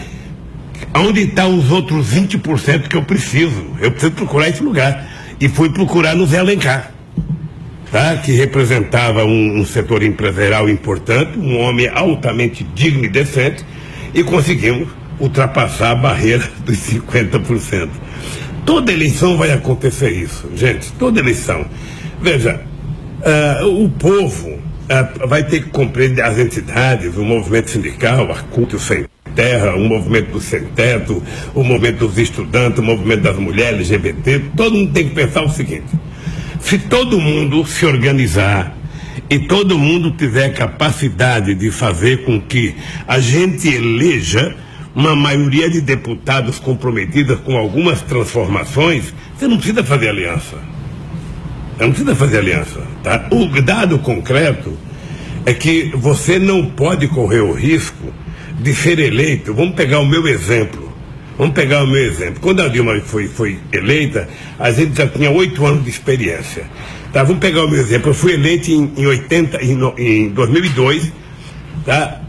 onde estão os outros 20% que eu preciso. Eu preciso procurar esse lugar. E fui procurar no Zé Alencar, tá? Que representava um setor empresarial importante, um homem altamente digno e decente, e conseguimos ultrapassar a barreira dos 50%. Toda eleição vai acontecer isso, gente, toda eleição. Veja, o povo vai ter que compreender as entidades, o movimento sindical, a CUT, o Sem Terra, o movimento do Sem Teto, o movimento dos estudantes, o movimento das mulheres, LGBT, todo mundo tem que pensar o seguinte: se todo mundo se organizar e todo mundo tiver capacidade de fazer com que a gente eleja uma maioria de deputados comprometida com algumas transformações, você não precisa fazer aliança. Você não precisa fazer aliança, tá? O dado concreto é que você não pode correr o risco de ser eleito. Vamos pegar o meu exemplo. Quando a Dilma foi eleita, a gente já tinha 8 anos de experiência. Tá? Vamos pegar o meu exemplo. Eu fui eleito em 2002, tá?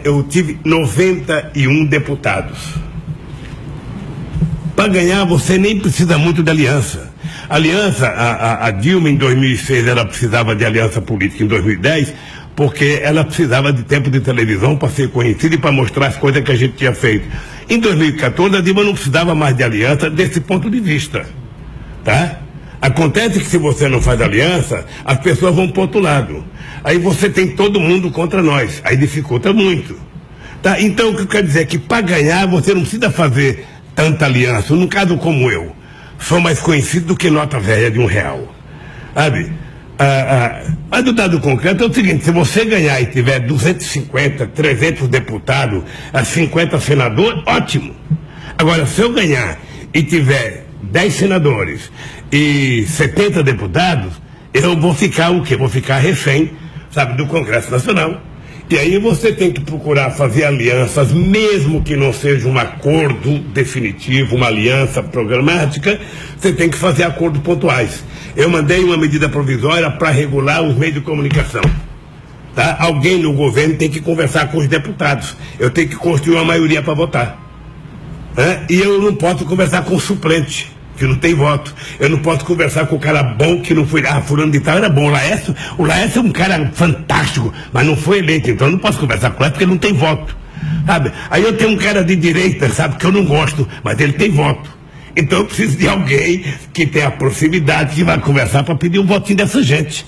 Eu tive 91 deputados. Para ganhar, você nem precisa muito de aliança. Aliança, a Dilma em 2006, ela precisava de aliança política em 2010, porque ela precisava de tempo de televisão para ser conhecida e para mostrar as coisas que a gente tinha feito. Em 2014, a Dilma não precisava mais de aliança desse ponto de vista, tá? Acontece que se você não faz aliança, as pessoas vão para o outro lado. Aí você tem todo mundo contra nós, aí dificulta muito, tá? Então, o que eu quero dizer é que para ganhar, você não precisa fazer tanta aliança. No caso como eu, sou mais conhecido do que nota velha de R$1, sabe? Mas o dado concreto é o seguinte: se você ganhar e tiver 250, 300 deputados, 50 senadores, ótimo. Agora, se eu ganhar e tiver 10 senadores e 70 deputados, eu vou ficar o quê? Vou ficar refém, sabe, do Congresso Nacional. E aí você tem que procurar fazer alianças, mesmo que não seja um acordo definitivo, uma aliança programática, você tem que fazer acordos pontuais. Eu mandei uma medida provisória para regular os meios de comunicação. Tá? Alguém no governo tem que conversar com os deputados. Eu tenho que construir uma maioria para votar. E eu não posso conversar com o suplente, que não tem voto. Eu não posso conversar com o cara bom que não foi. Fulano de tal era bom. O Laércio é um cara fantástico, mas não foi eleito. Então eu não posso conversar com ele porque ele não tem voto. Sabe? Aí eu tenho um cara de direita, sabe, que eu não gosto, mas ele tem voto. Então eu preciso de alguém que tenha proximidade, que vai conversar para pedir um votinho dessa gente.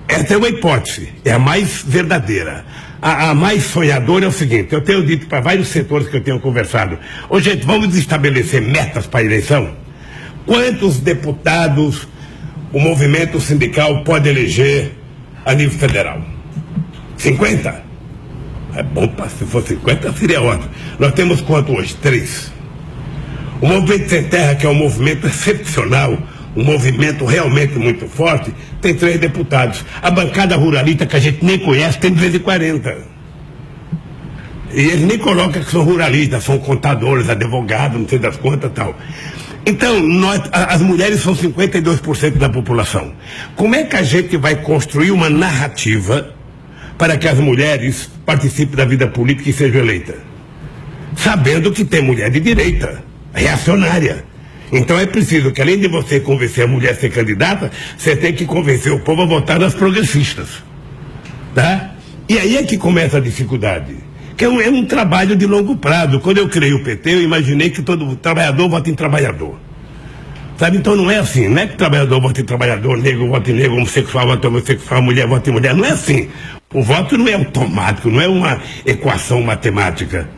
Essa é uma hipótese, é a mais verdadeira. A mais sonhadora é o seguinte: eu tenho dito para vários setores que eu tenho conversado: ô gente, vamos estabelecer metas para a eleição? Quantos deputados o movimento sindical pode eleger a nível federal? 50? É bom, se for 50 seria ótimo. Nós temos quanto hoje? 3. O Movimento Sem Terra, que é um movimento excepcional, um movimento realmente muito forte, tem 3 deputados. A bancada ruralista, que a gente nem conhece, tem 240. E eles nem colocam que são ruralistas, são contadores, advogados, não sei das quantas e tal. Então, as mulheres são 52% da população. Como é que a gente vai construir uma narrativa para que as mulheres participem da vida política e sejam eleitas? Sabendo que tem mulher de direita, reacionária. Então é preciso que, além de você convencer a mulher a ser candidata, você tem que convencer o povo a votar nas progressistas. Tá? E aí é que começa a dificuldade. Que é um trabalho de longo prazo. Quando eu criei o PT, eu imaginei que todo trabalhador vota em trabalhador. Sabe? Então não é assim. Não é que trabalhador vota em trabalhador, negro vota em negro, homossexual vota em homossexual, mulher vota em mulher. Não é assim. O voto não é automático, não é uma equação matemática.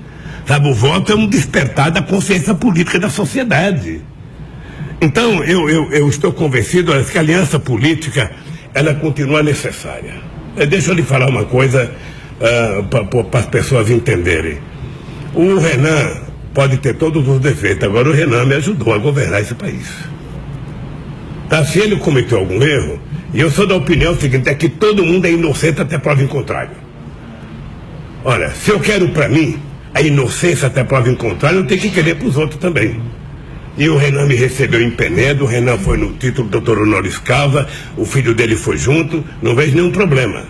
Sabe? O voto é um despertar da consciência política da sociedade. Então, eu estou convencido que a aliança política, ela continua necessária. Deixa eu lhe falar uma coisa para as pessoas entenderem. O Renan pode ter todos os defeitos, agora o Renan me ajudou a governar esse país. Tá? Se ele cometeu algum erro, e eu sou da opinião seguinte, é que todo mundo é inocente até prova em contrário. Olha, se eu quero para mim a inocência até prova em contrário, eu tenho que querer para os outros também. E o Renan me recebeu em Penedo, o Renan foi no título doutor honoris causa, o filho dele foi junto, não vejo nenhum problema.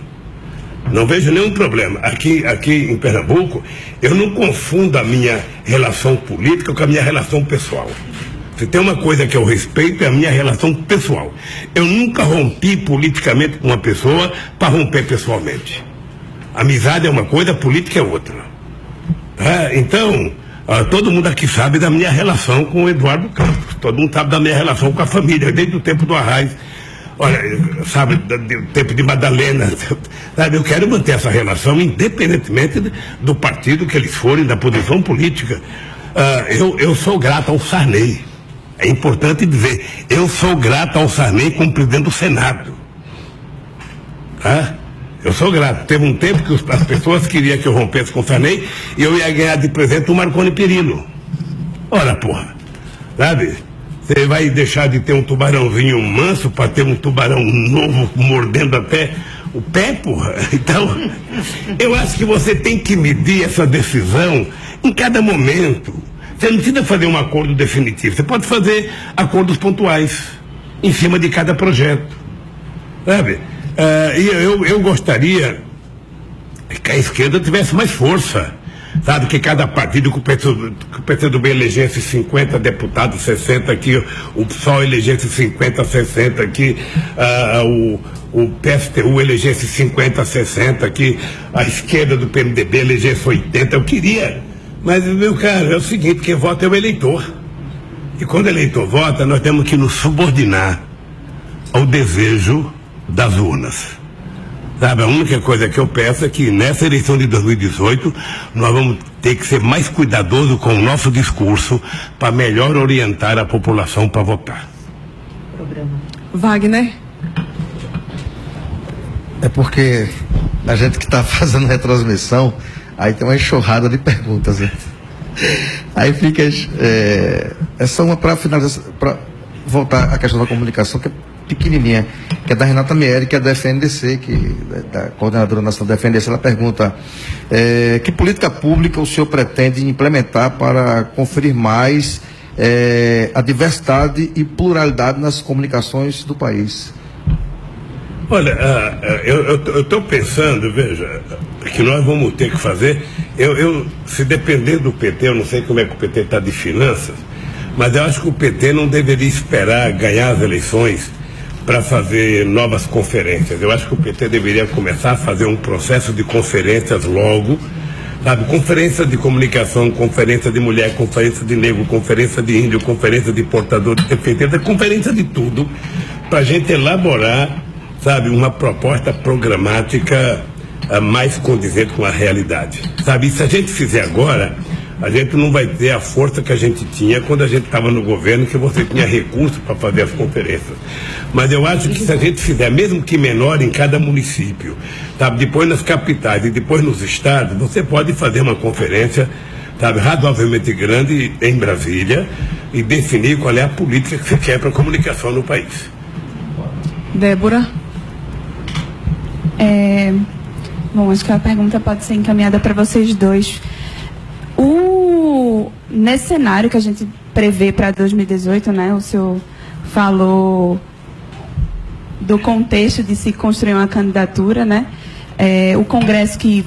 Não vejo nenhum problema. Aqui em Pernambuco, eu não confundo a minha relação política com a minha relação pessoal. Se tem uma coisa que eu respeito, é a minha relação pessoal. Eu nunca rompi politicamente com uma pessoa para romper pessoalmente. Amizade é uma coisa, política é outra. Então, todo mundo aqui sabe da minha relação com o Eduardo Campos. Todo mundo sabe da minha relação com a família, desde o tempo do Arraiz. Olha, sabe, do tempo de Madalena. Sabe, eu quero manter essa relação, independentemente do partido que eles forem, da posição política. Eu sou grato ao Sarney. É importante dizer, eu sou grato ao Sarney como presidente do Senado. Tá? Eu sou grato. Teve um tempo que as pessoas queriam que eu rompesse com o Sarney e eu ia ganhar de presente o Marconi Perillo. Ora, porra. Sabe? Você vai deixar de ter um tubarãozinho manso para ter um tubarão novo mordendo até o pé, porra? Então, eu acho que você tem que medir essa decisão em cada momento. Você não precisa fazer um acordo definitivo. Você pode fazer acordos pontuais em cima de cada projeto. Sabe? E eu gostaria que a esquerda tivesse mais força, sabe, que cada partido, que o PCdoB elegesse 50 deputados, 60 aqui, o PSOL elegesse 50, 60 aqui, o PSTU elegesse 50, 60 aqui, a esquerda do PMDB elegesse 80, eu queria, mas, meu caro, é o seguinte, quem vota é o eleitor, e quando o eleitor vota, nós temos que nos subordinar ao desejo das urnas. Sabe, a única coisa que eu peço é que nessa eleição de 2018 nós vamos ter que ser mais cuidadosos com o nosso discurso para melhor orientar a população para votar. Wagner? É porque a gente que está fazendo retransmissão, aí tem uma enxurrada de perguntas, né? Aí fica só uma para finalizar, para voltar à questão da comunicação, que é pequenininha, que é da Renata Mieri, que é da FNDC, da coordenadora nacional da FNDC. Ela pergunta, que política pública o senhor pretende implementar para conferir mais a diversidade e pluralidade nas comunicações do país? Olha, eu estou pensando, veja, que nós vamos ter que fazer, se depender do PT, eu não sei como é que o PT está de finanças, mas eu acho que o PT não deveria esperar ganhar as eleições para fazer novas conferências. Eu acho que o PT deveria começar a fazer um processo de conferências logo, sabe? Conferência de comunicação, conferência de mulher, conferência de negro, conferência de índio, conferência de portador de deficiência, conferência de tudo, para a gente elaborar, sabe, uma proposta programática mais condizente com a realidade. Sabe, e se a gente fizer agora, a gente não vai ter a força que a gente tinha quando a gente estava no governo, que você tinha recursos para fazer as conferências. Mas eu acho que se a gente fizer, mesmo que menor em cada município, sabe, depois nas capitais e depois nos estados, você pode fazer uma conferência, sabe, razoavelmente grande em Brasília e definir qual é a política que você quer para a comunicação no país. Débora? Bom, acho que a pergunta pode ser encaminhada para vocês dois. Nesse cenário que a gente prevê para 2018, né, o senhor falou do contexto de se construir uma candidatura, né? O Congresso, que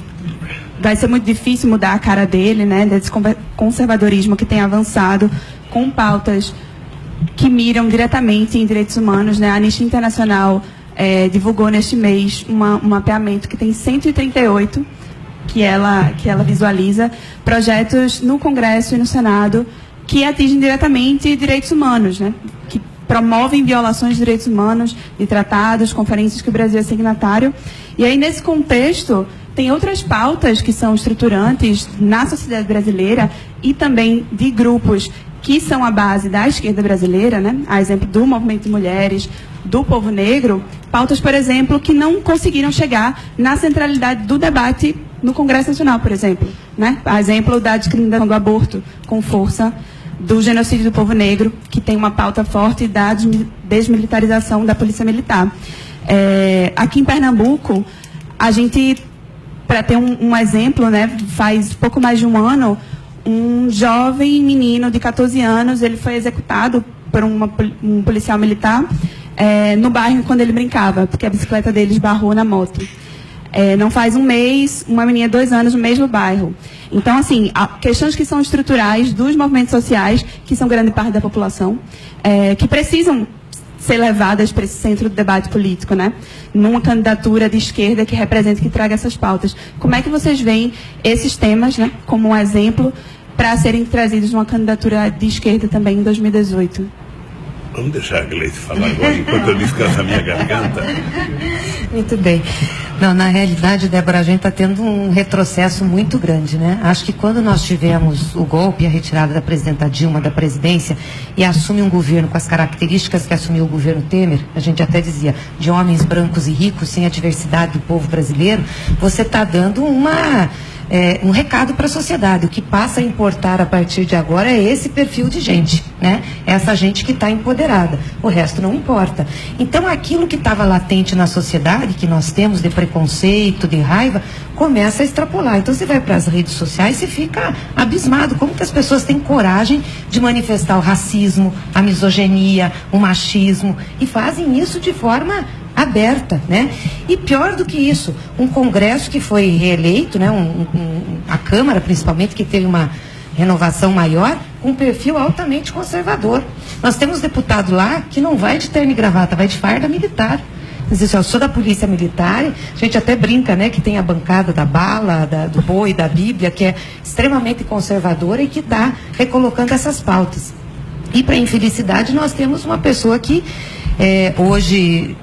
vai ser muito difícil mudar a cara dele, né, desse conservadorismo que tem avançado com pautas que miram diretamente em direitos humanos, né? A Anistia Internacional divulgou neste mês um mapeamento que tem 138 que ela visualiza projetos no Congresso e no Senado que atingem diretamente direitos humanos, né? Que promovem violações de direitos humanos, de tratados, conferências que o Brasil é signatário. E aí, nesse contexto, tem outras pautas que são estruturantes na sociedade brasileira e também de grupos que são a base da esquerda brasileira, né? A exemplo do movimento de mulheres, do povo negro, pautas, por exemplo, que não conseguiram chegar na centralidade do debate no Congresso Nacional, por exemplo, né? A exemplo da discriminação do aborto com força, do genocídio do povo negro, que tem uma pauta forte da desmilitarização da Polícia Militar. Aqui em Pernambuco, a gente, para ter um exemplo, né, faz pouco mais de um ano, um jovem menino de 14 anos, ele foi executado por um policial militar no bairro quando ele brincava, porque a bicicleta dele esbarrou na moto. Não faz um mês, uma menina de 2 anos no mesmo bairro. Então, assim, questões que são estruturais dos movimentos sociais, que são grande parte da população, que precisam ser levadas para esse centro do debate político, né? Numa candidatura de esquerda que represente, que traga essas pautas. Como é que vocês veem esses temas, né, como um exemplo para serem trazidos numa candidatura de esquerda também em 2018? Vamos deixar a Gleice falar agora, enquanto eu descanso a minha garganta. Muito bem. Não, na realidade, Débora, a gente está tendo um retrocesso muito grande, né? Acho que quando nós tivemos o golpe e a retirada da presidenta Dilma da presidência e assume um governo com as características que assumiu o governo Temer, a gente até dizia, de homens brancos e ricos, sem a diversidade do povo brasileiro, você está dando um recado para a sociedade. O que passa a importar a partir de agora é esse perfil de gente, né? Essa gente que está empoderada. O resto não importa. Então, aquilo que estava latente na sociedade, que nós temos de preconceito, de raiva, começa a extrapolar. Então, você vai para as redes sociais e fica abismado. Como que as pessoas têm coragem de manifestar o racismo, a misoginia, o machismo, e fazem isso de forma aberta, né? E pior do que isso, um Congresso que foi reeleito, né? A Câmara, principalmente, que teve uma renovação maior, com um perfil altamente conservador. Nós temos deputado lá que não vai de terno e gravata, vai de farda militar. Diz assim, eu sou da Polícia Militar, a gente até brinca, né, que tem a bancada da bala, do boi, da Bíblia, que é extremamente conservadora e que está recolocando essas pautas. E, para infelicidade, nós temos uma pessoa que hoje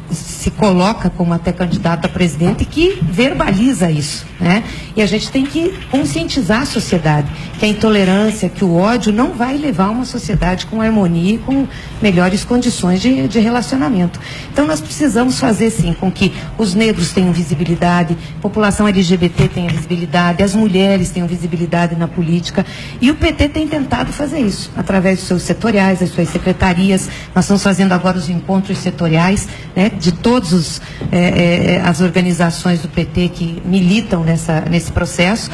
se coloca como até candidato a presidente, que verbaliza isso, né? E a gente tem que conscientizar a sociedade que a intolerância, que o ódio não vai levar uma sociedade com harmonia e com melhores condições de relacionamento. Então nós precisamos fazer sim com que os negros tenham visibilidade, a população LGBT tenha visibilidade, as mulheres tenham visibilidade na política, e o PT tem tentado fazer isso através dos seus setoriais, das suas secretarias. Nós estamos fazendo agora os encontros setoriais, né, de todas as organizações do PT que militam nesse processo,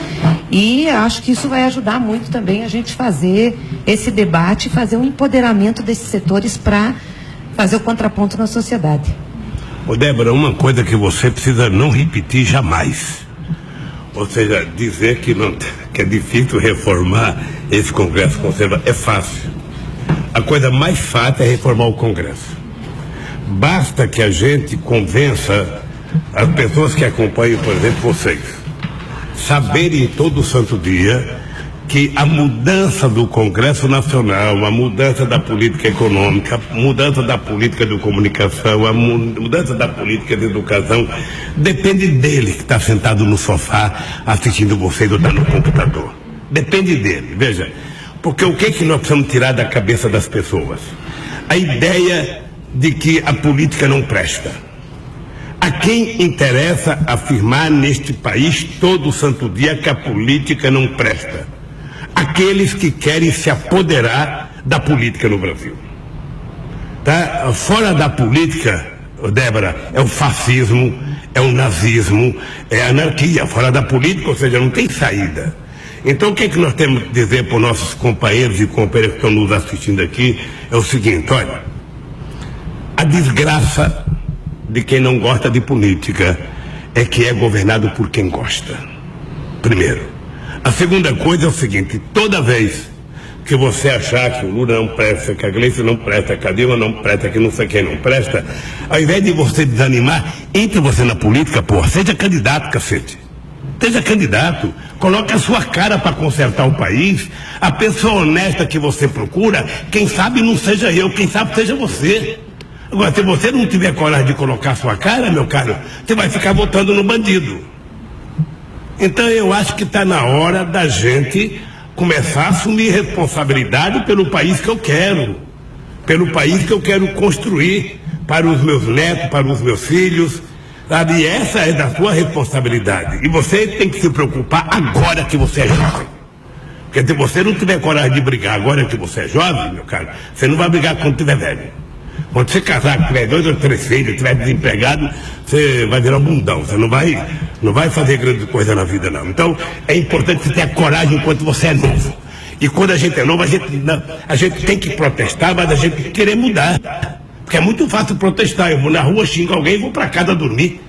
e acho que isso vai ajudar muito também a gente fazer esse debate, fazer um empoderamento desses setores para fazer o contraponto na sociedade. Ô Débora, uma coisa que você precisa não repetir jamais, ou seja, dizer que é difícil reformar esse Congresso conservador, é fácil. A coisa mais fácil é reformar o Congresso. Basta que a gente convença as pessoas que acompanham, por exemplo, vocês, saberem todo santo dia que a mudança do Congresso Nacional, a mudança da política econômica, a mudança da política de comunicação, a mudança da política de educação, depende dele que está sentado no sofá assistindo vocês ou está no computador. Depende dele, veja. Porque o que nós precisamos tirar da cabeça das pessoas? A ideia de que a política não presta. A quem interessa afirmar neste país todo santo dia que a política não presta? Aqueles que querem se apoderar da política no Brasil. Tá? Fora da política, Débora, é o fascismo, é o nazismo, é a anarquia. Fora da política, ou seja, não tem saída. Então, o que nós temos que dizer para os nossos companheiros e companheiras que estão nos assistindo aqui é o seguinte: olha, a desgraça de quem não gosta de política é que é governado por quem gosta. Primeiro. A segunda coisa é o seguinte: toda vez que você achar que o Lula não presta, que a Gleice não presta, que a Dilma não presta, que não sei quem não presta, ao invés de você desanimar, entre você na política, porra, seja candidato, cacete. Seja candidato, coloque a sua cara para consertar o país. A pessoa honesta que você procura, quem sabe não seja eu, quem sabe seja você. Agora, se você não tiver coragem de colocar a sua cara, meu caro, você vai ficar votando no bandido. Então eu acho que está na hora da gente começar a assumir responsabilidade pelo país que eu quero, pelo país que eu quero construir para os meus netos, para os meus filhos, sabe? E essa é da sua responsabilidade. E você tem que se preocupar agora que você é jovem. Porque se você não tiver coragem de brigar agora que você é jovem, meu caro, você não vai brigar quando tiver velho. Quando você casar, tiver 2 ou 3 filhos, estiver desempregado, você vai virar um bundão. Você não vai fazer grande coisa na vida, não. Então, é importante você ter a coragem enquanto você é novo. E quando a gente é novo, a gente tem que protestar, mas a gente tem que querer mudar. Porque é muito fácil protestar. Eu vou na rua, xingo alguém e vou para casa dormir.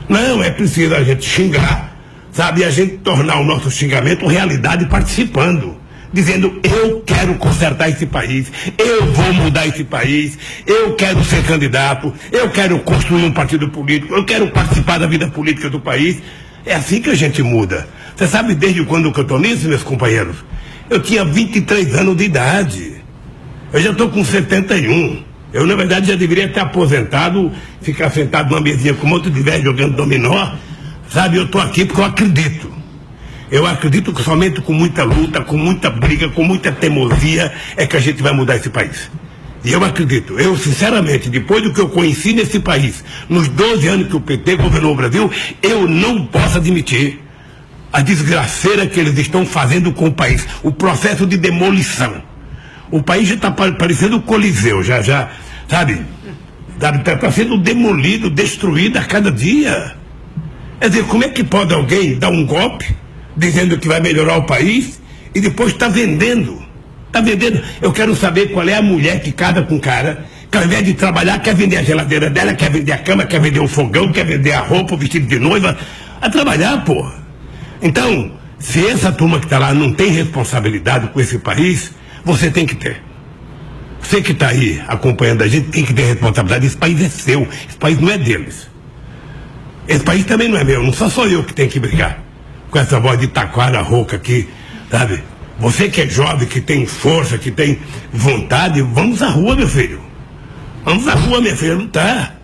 Não, é preciso a gente xingar, sabe? E a gente tornar o nosso xingamento realidade participando. Dizendo: eu quero consertar esse país, eu vou mudar esse país, eu quero ser candidato, eu quero construir um partido político, eu quero participar da vida política do país. É assim que a gente muda. Você sabe desde quando que eu estou nisso, meus companheiros? Eu tinha 23 anos de idade. Eu já estou com 71. Eu, na verdade, já deveria ter aposentado, ficar sentado numa mesinha com um monte de velho jogando dominó. Sabe, eu estou aqui porque eu acredito. Eu acredito que somente com muita luta, com muita briga, com muita teimosia é que a gente vai mudar esse país. E eu acredito, eu sinceramente, depois do que eu conheci nesse país, nos 12 anos que o PT governou o Brasil, eu não posso admitir a desgraceira que eles estão fazendo com o país, o processo de demolição. O país já está parecendo o Coliseu, já, sabe? Está sendo demolido, destruído a cada dia. Quer dizer, como é que pode alguém dar um golpe dizendo que vai melhorar o país e depois está vendendo? Está vendendo. Eu quero saber qual é a mulher que casa com cara, que ao invés de trabalhar quer vender a geladeira dela, quer vender a cama, quer vender o fogão, quer vender a roupa, o vestido de noiva. A trabalhar, porra. Então, se essa turma que está lá não tem responsabilidade com esse país, você tem que ter. Você que está aí acompanhando a gente tem que ter responsabilidade. Esse país é seu, esse país não é deles. Esse país também não é meu, não sou eu que tenho que brigar com essa voz de taquara rouca aqui, sabe? Você que é jovem, que tem força, que tem vontade, vamos à rua, meu filho. Vamos à rua, minha filha, lutar.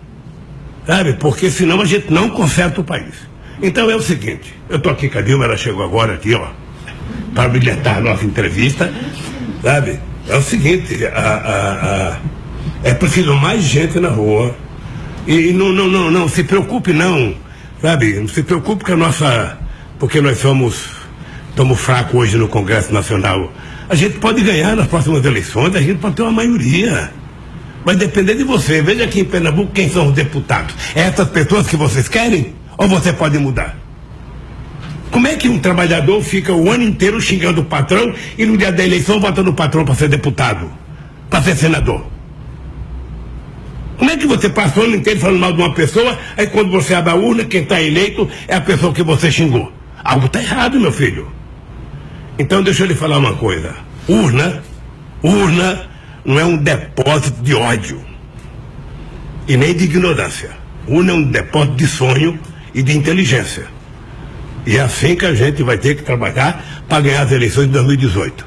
Sabe? Porque senão a gente não conserta o país. Então é o seguinte, eu estou aqui com a Dilma, ela chegou agora aqui, ó, para bilhetar a nossa entrevista, sabe? É o seguinte, é preciso mais gente na rua. E não se preocupe não, sabe? Não se preocupe porque nós estamos fracos hoje no Congresso Nacional. A gente pode ganhar nas próximas eleições, a gente pode ter uma maioria. Vai depender de você. Veja aqui em Pernambuco quem são os deputados. É essas pessoas que vocês querem? Ou você pode mudar? Como é que um trabalhador fica o ano inteiro xingando o patrão e no dia da eleição votando o patrão para ser deputado, para ser senador? Como é que você passa o ano inteiro falando mal de uma pessoa, aí quando você abre a urna, quem está eleito é a pessoa que você xingou? Algo está errado, meu filho. Então deixa eu lhe falar uma coisa. Urna não é um depósito de ódio e nem de ignorância. Urna é um depósito de sonho e de inteligência. E é assim que a gente vai ter que trabalhar para ganhar as eleições de 2018.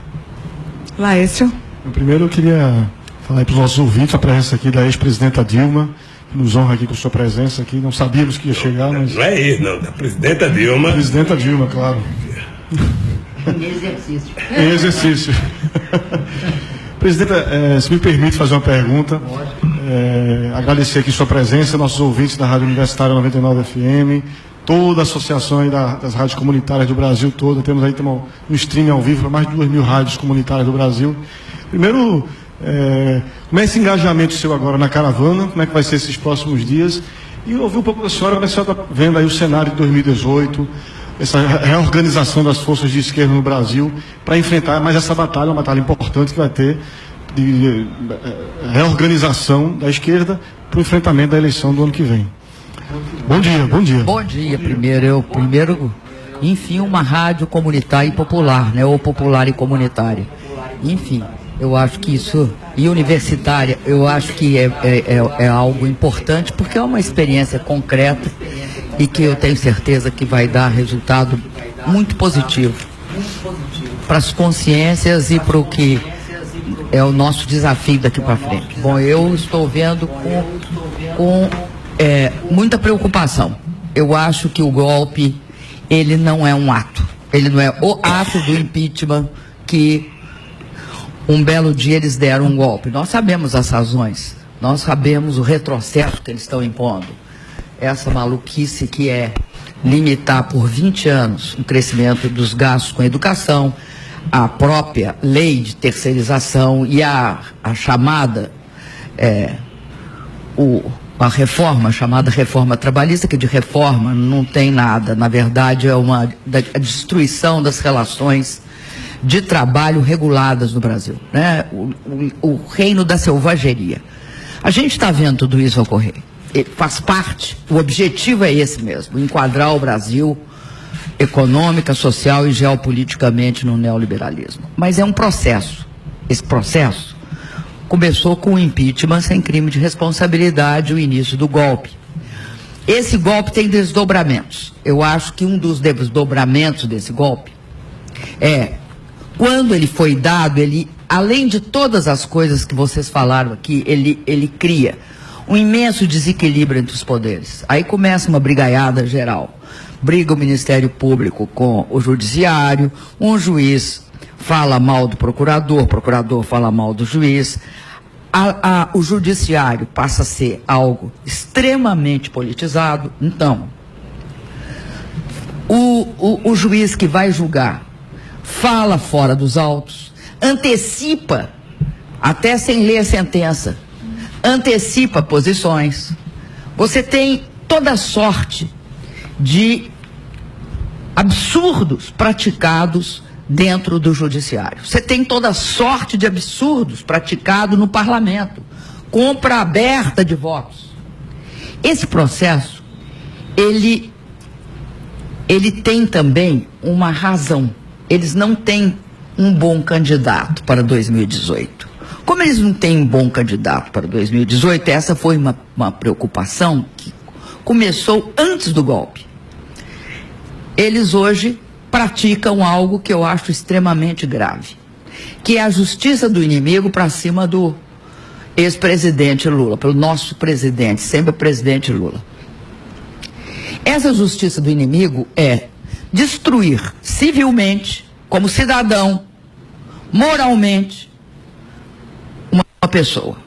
Laércio. Primeiro eu queria falar para os nossos ouvintes a presença aqui da ex-presidenta Dilma, que nos honra aqui com sua presença aqui. Não sabíamos que ia chegar, mas... Não é isso, não. Da presidenta Dilma. Presidenta Dilma, claro. Em exercício. Presidenta, se me permite fazer uma pergunta. Agradecer aqui sua presença, nossos ouvintes da Rádio Universitária 99 FM, toda a associação aí das rádios comunitárias do Brasil todo. Temos aí um streaming ao vivo para mais de 2.000 rádios comunitárias do Brasil. Primeiro, como é esse engajamento seu agora na caravana? Como é que vai ser esses próximos dias? E ouvir um pouco da senhora, como a senhora está vendo aí o cenário de 2018, essa reorganização das forças de esquerda no Brasil, para enfrentar mais essa batalha, uma batalha importante que vai ter de reorganização da esquerda para o enfrentamento da eleição do ano que vem. Bom dia, bom dia. Bom dia, enfim, uma rádio comunitária e popular, né, ou popular e comunitária. Enfim, eu acho que isso, e universitária, eu acho que é algo importante, porque é uma experiência concreta e que eu tenho certeza que vai dar resultado muito positivo para as consciências e para o que é o nosso desafio daqui para frente. Bom, eu estou vendo com muita preocupação. Eu acho que o golpe, ele não é um ato, ele não é o ato do impeachment que um belo dia eles deram um golpe. Nós sabemos as razões, nós sabemos o retrocesso que eles estão impondo. Essa maluquice que é limitar por 20 anos o crescimento dos gastos com educação, a própria lei de terceirização e a chamada, a reforma, chamada reforma trabalhista, que de reforma não tem nada, na verdade é a destruição das relações de trabalho reguladas no Brasil, né? O reino da selvageria. A gente está vendo tudo isso ocorrer. Faz parte, o objetivo é esse mesmo, enquadrar o Brasil econômica, social e geopoliticamente no neoliberalismo. Mas é um processo. Esse processo começou com o impeachment sem crime de responsabilidade, o início do golpe. Esse golpe tem desdobramentos. Eu acho que um dos desdobramentos desse golpe quando ele foi dado, ele, além de todas as coisas que vocês falaram aqui, ele cria um imenso desequilíbrio entre os poderes. Aí começa uma brigaiada geral. Briga o Ministério Público com o Judiciário, um juiz fala mal do procurador, o procurador fala mal do juiz. O Judiciário passa a ser algo extremamente politizado. Então, o juiz que vai julgar fala fora dos autos, antecipa, até sem ler a sentença, antecipa posições. Você tem toda sorte de absurdos praticados dentro do judiciário. Você tem toda sorte de absurdos praticados no parlamento. Compra aberta de votos. Esse processo, ele tem também uma razão. Eles não têm um bom candidato para 2018. Como eles não têm um bom candidato para 2018, essa foi uma preocupação que começou antes do golpe. Eles hoje praticam algo que eu acho extremamente grave, que é a justiça do inimigo para cima do ex-presidente Lula, pelo nosso presidente, sempre o presidente Lula. Essa justiça do inimigo é destruir civilmente, como cidadão, moralmente, uma pessoa.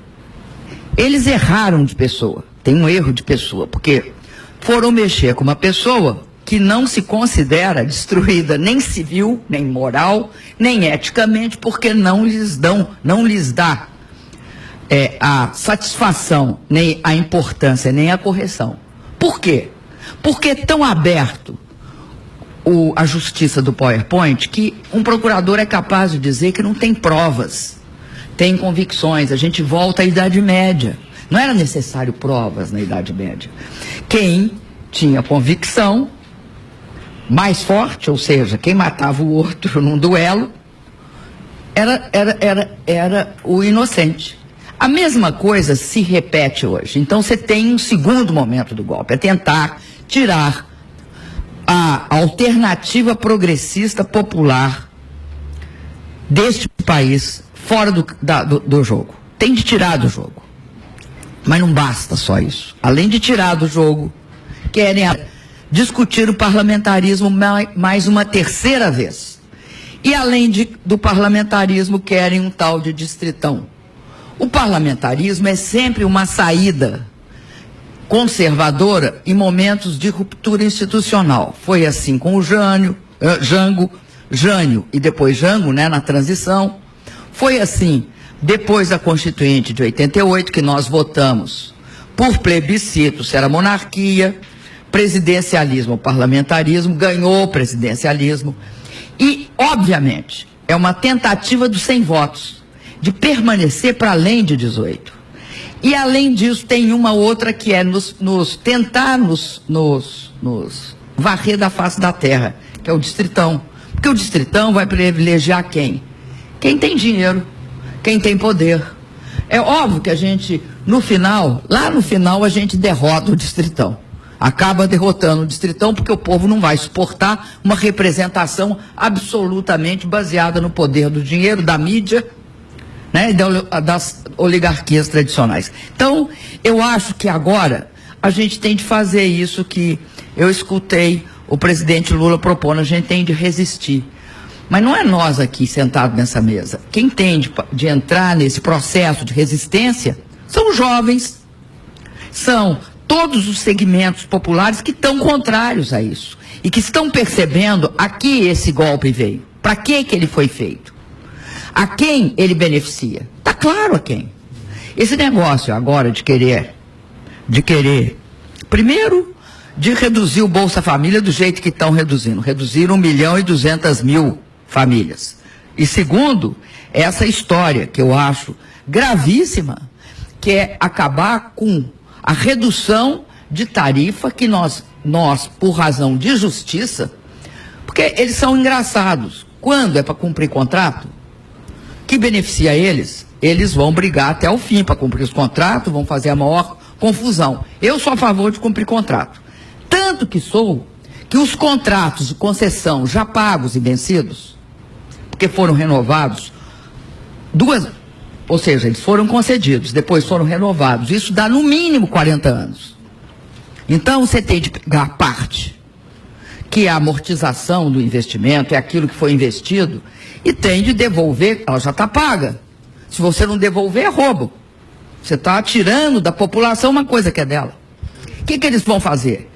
Eles erraram de pessoa, tem um erro de pessoa, porque foram mexer com uma pessoa que não se considera destruída nem civil, nem moral, nem eticamente, porque não lhes dá a satisfação, nem a importância, nem a correção. Por quê? Porque é tão aberto a justiça do PowerPoint que um procurador é capaz de dizer que não tem provas, tem convicções. A gente volta à Idade Média. Não era necessário provas na Idade Média. Quem tinha convicção mais forte, ou seja, quem matava o outro num duelo, era o inocente. A mesma coisa se repete hoje. Então você tem um segundo momento do golpe, é tentar tirar a alternativa progressista popular deste país fora do jogo. Tem de tirar do jogo. Mas não basta só isso. Além de tirar do jogo, querem discutir o parlamentarismo mais uma terceira vez. E além do parlamentarismo, querem um tal de distritão. O parlamentarismo é sempre uma saída conservadora em momentos de ruptura institucional. Foi assim com o Jânio e depois Jango, né, na transição. Foi assim depois da Constituinte de 88, que nós votamos por plebiscito, se era monarquia, presidencialismo ou parlamentarismo, ganhou o presidencialismo. E, obviamente, é uma tentativa dos 100 votos, de permanecer para além de 18. E, além disso, tem uma outra que é tentar nos varrer da face da terra, que é o distritão. Porque o distritão vai privilegiar quem? Quem tem dinheiro, quem tem poder. É óbvio que a gente, lá no final, a gente derrota o distritão. Acaba derrotando o distritão porque o povo não vai suportar uma representação absolutamente baseada no poder do dinheiro, da mídia, né, e das oligarquias tradicionais. Então, eu acho que agora a gente tem de fazer isso que eu escutei o presidente Lula propondo, a gente tem de resistir. Mas não é nós aqui sentados nessa mesa. Quem tem de entrar nesse processo de resistência são os jovens, são todos os segmentos populares que estão contrários a isso e que estão percebendo a que esse golpe veio, para que ele foi feito, a quem ele beneficia. Está claro a quem. Esse negócio agora de querer, primeiro, de reduzir o Bolsa Família do jeito que estão reduzindo. Reduziram 1.200.000 famílias. E segundo, essa história que eu acho gravíssima, que é acabar com a redução de tarifa que nós, por razão de justiça, porque eles são engraçados. Quando é para cumprir contrato, que beneficia eles, eles vão brigar até o fim para cumprir os contratos, vão fazer a maior confusão. Eu sou a favor de cumprir contrato. Tanto que os contratos de concessão já pagos e vencidos, porque foram renovados, ou seja, eles foram concedidos, depois foram renovados, isso dá no mínimo 40 anos. Então você tem de pegar a parte, que é a amortização do investimento, é aquilo que foi investido, e tem de devolver, ela já está paga. Se você não devolver, é roubo. Você está tirando da população uma coisa que é dela. O que eles vão fazer?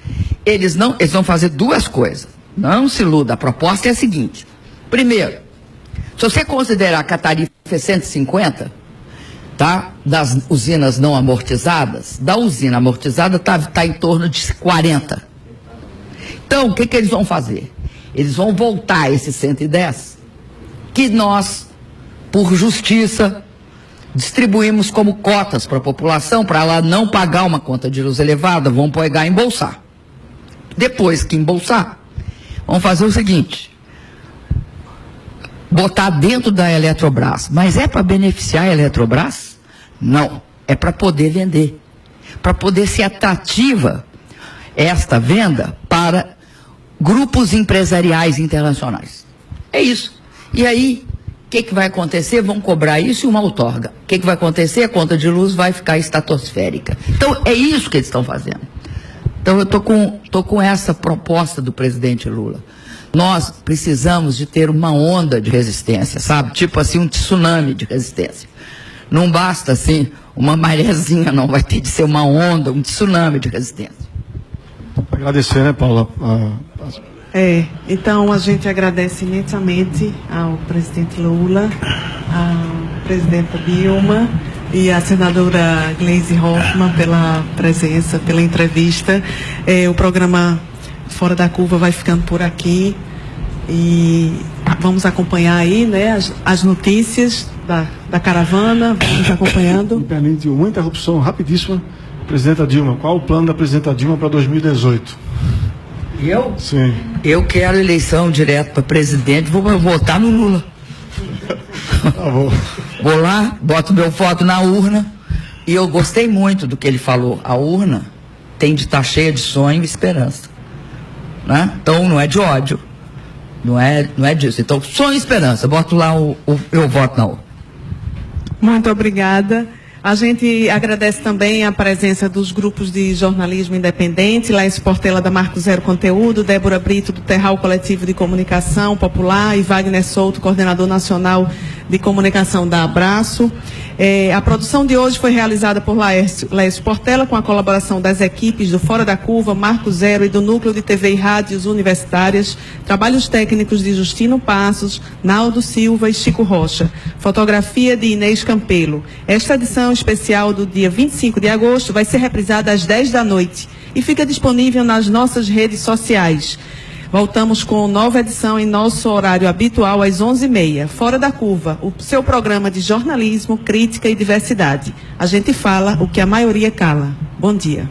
Eles vão fazer duas coisas. Não se iluda, a proposta é a seguinte. Primeiro, se você considerar que a tarifa é 150, tá, das usinas não amortizadas, da usina amortizada está em torno de 40. Então, o que eles vão fazer? Eles vão voltar esse 110, que nós, por justiça, distribuímos como cotas para a população, para ela não pagar uma conta de luz elevada, vão pegar e embolsar. Depois que embolsar, vão fazer o seguinte, botar dentro da Eletrobras. Mas é para beneficiar a Eletrobras? Não, é para poder vender, para poder ser atrativa esta venda para grupos empresariais internacionais. É isso. E aí, o que vai acontecer? Vão cobrar isso e uma outorga. O que vai acontecer? A conta de luz vai ficar estratosférica. Então, é isso que eles estão fazendo. Então, eu tô com essa proposta do presidente Lula. Nós precisamos de ter uma onda de resistência, sabe? Tipo assim, um tsunami de resistência. Não basta, assim, uma marezinha, não. Vai ter de ser uma onda, um tsunami de resistência. Agradecer, né, Paula? Então a gente agradece imensamente ao presidente Lula, à presidenta Dilma e à senadora Gleisi Hoffmann pela presença, pela entrevista. O programa Fora da Curva vai ficando por aqui e vamos acompanhar aí, né, as notícias da caravana, vamos acompanhando. Me permite uma interrupção rapidíssima. Presidenta Dilma, qual o plano da presidenta Dilma para 2018? Eu? Sim. Eu quero eleição direto para presidente, vou votar no Lula. Tá bom. Vou lá, boto meu voto na urna, e eu gostei muito do que ele falou. A urna tem de estar cheia de sonho e esperança. Né? Então não é de ódio, não é disso. Então, sonho e esperança, boto lá eu voto na urna. Muito obrigada. A gente agradece também a presença dos grupos de jornalismo independente, Laís Portela da Marco Zero Conteúdo, Débora Brito do Terral Coletivo de Comunicação Popular e Wagner Souto, coordenador nacional de comunicação da Abraço. A produção de hoje foi realizada por Laís Portela com a colaboração das equipes do Fora da Curva, Marco Zero e do Núcleo de TV e Rádios Universitárias, trabalhos técnicos de Justino Passos, Naldo Silva e Chico Rocha, fotografia de Inês Campelo. Esta edição especial do dia 25 de agosto vai ser reprisada às 10 da noite e fica disponível nas nossas redes sociais. Voltamos com nova edição em nosso horário habitual às 11h30. Fora da Curva, o seu programa de jornalismo, crítica e diversidade. A gente fala o que a maioria cala. Bom dia.